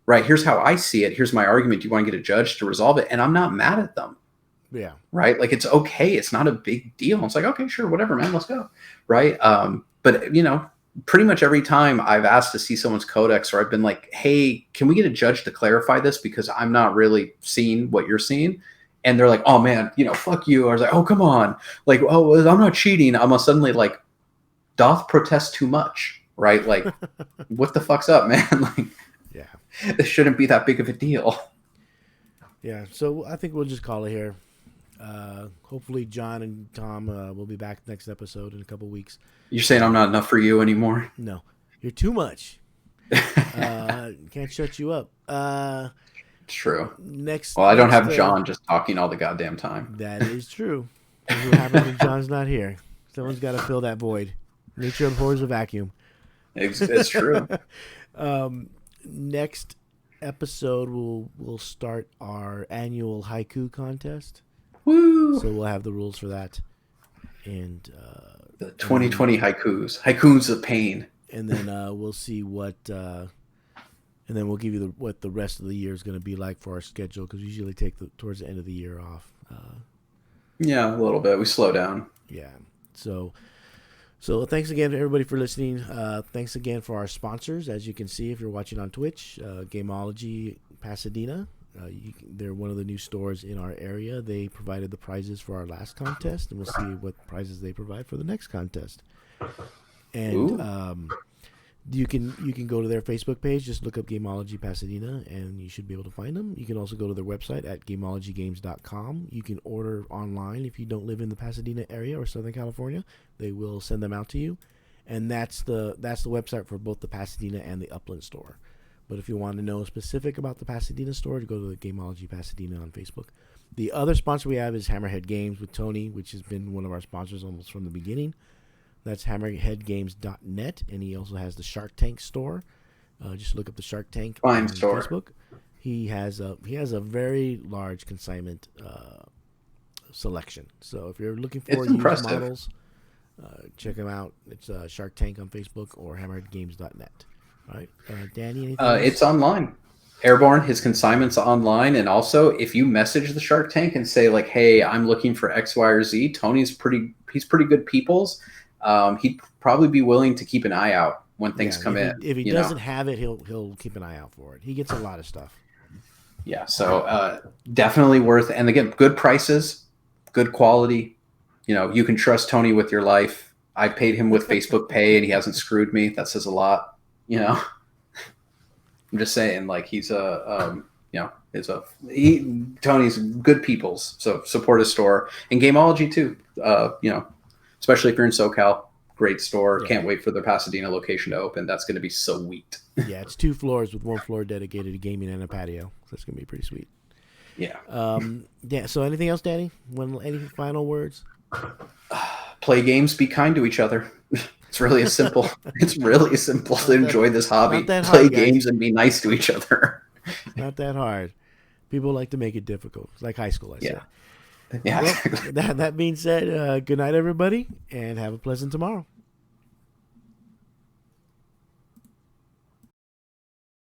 Right. Here's how I see it. Here's my argument. Do you want to get a judge to resolve it? And I'm not mad at them. Yeah. Right. Like it's okay. It's not a big deal. It's like, okay, sure. Whatever, man. Let's go. Right. But pretty much every time I've asked to see someone's codex, or I've been like, hey, can we get a judge to clarify this? Because I'm not really seeing what you're seeing. And they're like, oh man, fuck you. I was like, oh, come on. Like, oh, I'm not cheating. I'm suddenly like, doth protest too much, right? Like, what the fuck's up, man? Like, Yeah. this shouldn't be that big of a deal. Yeah. So I think we'll just call it here. Hopefully John and Tom will be back next episode in a couple weeks. You're saying I'm not enough for you anymore? No, you're too much. Can't shut you up. True. Next. Well, I don't have John just talking all the goddamn time. That is true. That's what happens when John's not here. Someone's got to fill that void. Nature abhors a vacuum. It's true. Next episode, we'll start our annual haiku contest. Woo! So we'll have the rules for that, and the 2020 haikus of pain. And then we'll see what, and then we'll give you what the rest of the year is going to be like for our schedule, because we usually take towards the end of the year off. Yeah, a little bit. We slow down. Yeah. So thanks again to everybody for listening. Thanks again for our sponsors. As you can see, if you're watching on Twitch, Gameology Pasadena. They're one of the new stores in our area. They provided the prizes for our last contest, and we'll see what prizes they provide for the next contest. And you can go to their Facebook page, just look up Gameology Pasadena, and you should be able to find them. You can also go to their website at gameologygames.com. You can order online if you don't live in the Pasadena area or Southern California. They will send them out to you, and that's the website for both the Pasadena and the Upland store. But if you want to know specific about the Pasadena store, go to the Gameology Pasadena on Facebook. The other sponsor we have is Hammerhead Games with Tony, which has been one of our sponsors almost from the beginning. That's hammerheadgames.net, and he also has the Shark Tank store. Just look up the Shark Tank on Facebook. He has a very large consignment selection. So if you're looking for used models, check him out. It's Shark Tank on Facebook or hammerheadgames.net. All right, Danny, anything else? It's online. Airborne, his consignment's online, and also if you message the Shark Tank and say like, "Hey, I'm looking for X, Y, or Z," Tony's pretty good people's. He'd probably be willing to keep an eye out when things come in. If he doesn't have it, he'll keep an eye out for it. He gets a lot of stuff. Yeah, so definitely worth. And again, good prices, good quality. You can trust Tony with your life. I paid him with Facebook Pay, and he hasn't screwed me. That says a lot. I'm just saying, like, he's Tony's good people's. So support his store and Gameology too. Especially if you're in SoCal, great store. Yeah. Can't wait for the Pasadena location to open. That's going to be so sweet. Yeah, it's 2 floors with 1 floor dedicated to gaming and a patio. So that's going to be pretty sweet. Yeah. Yeah. So anything else, Danny? Any final words? Play games. Be kind to each other. It's really simple. It's really simple to enjoy this hobby. Play games and be nice to each other. Not that hard. People like to make it difficult. It's like high school, I said. Yeah. Well, that being said, good night, everybody, and have a pleasant tomorrow.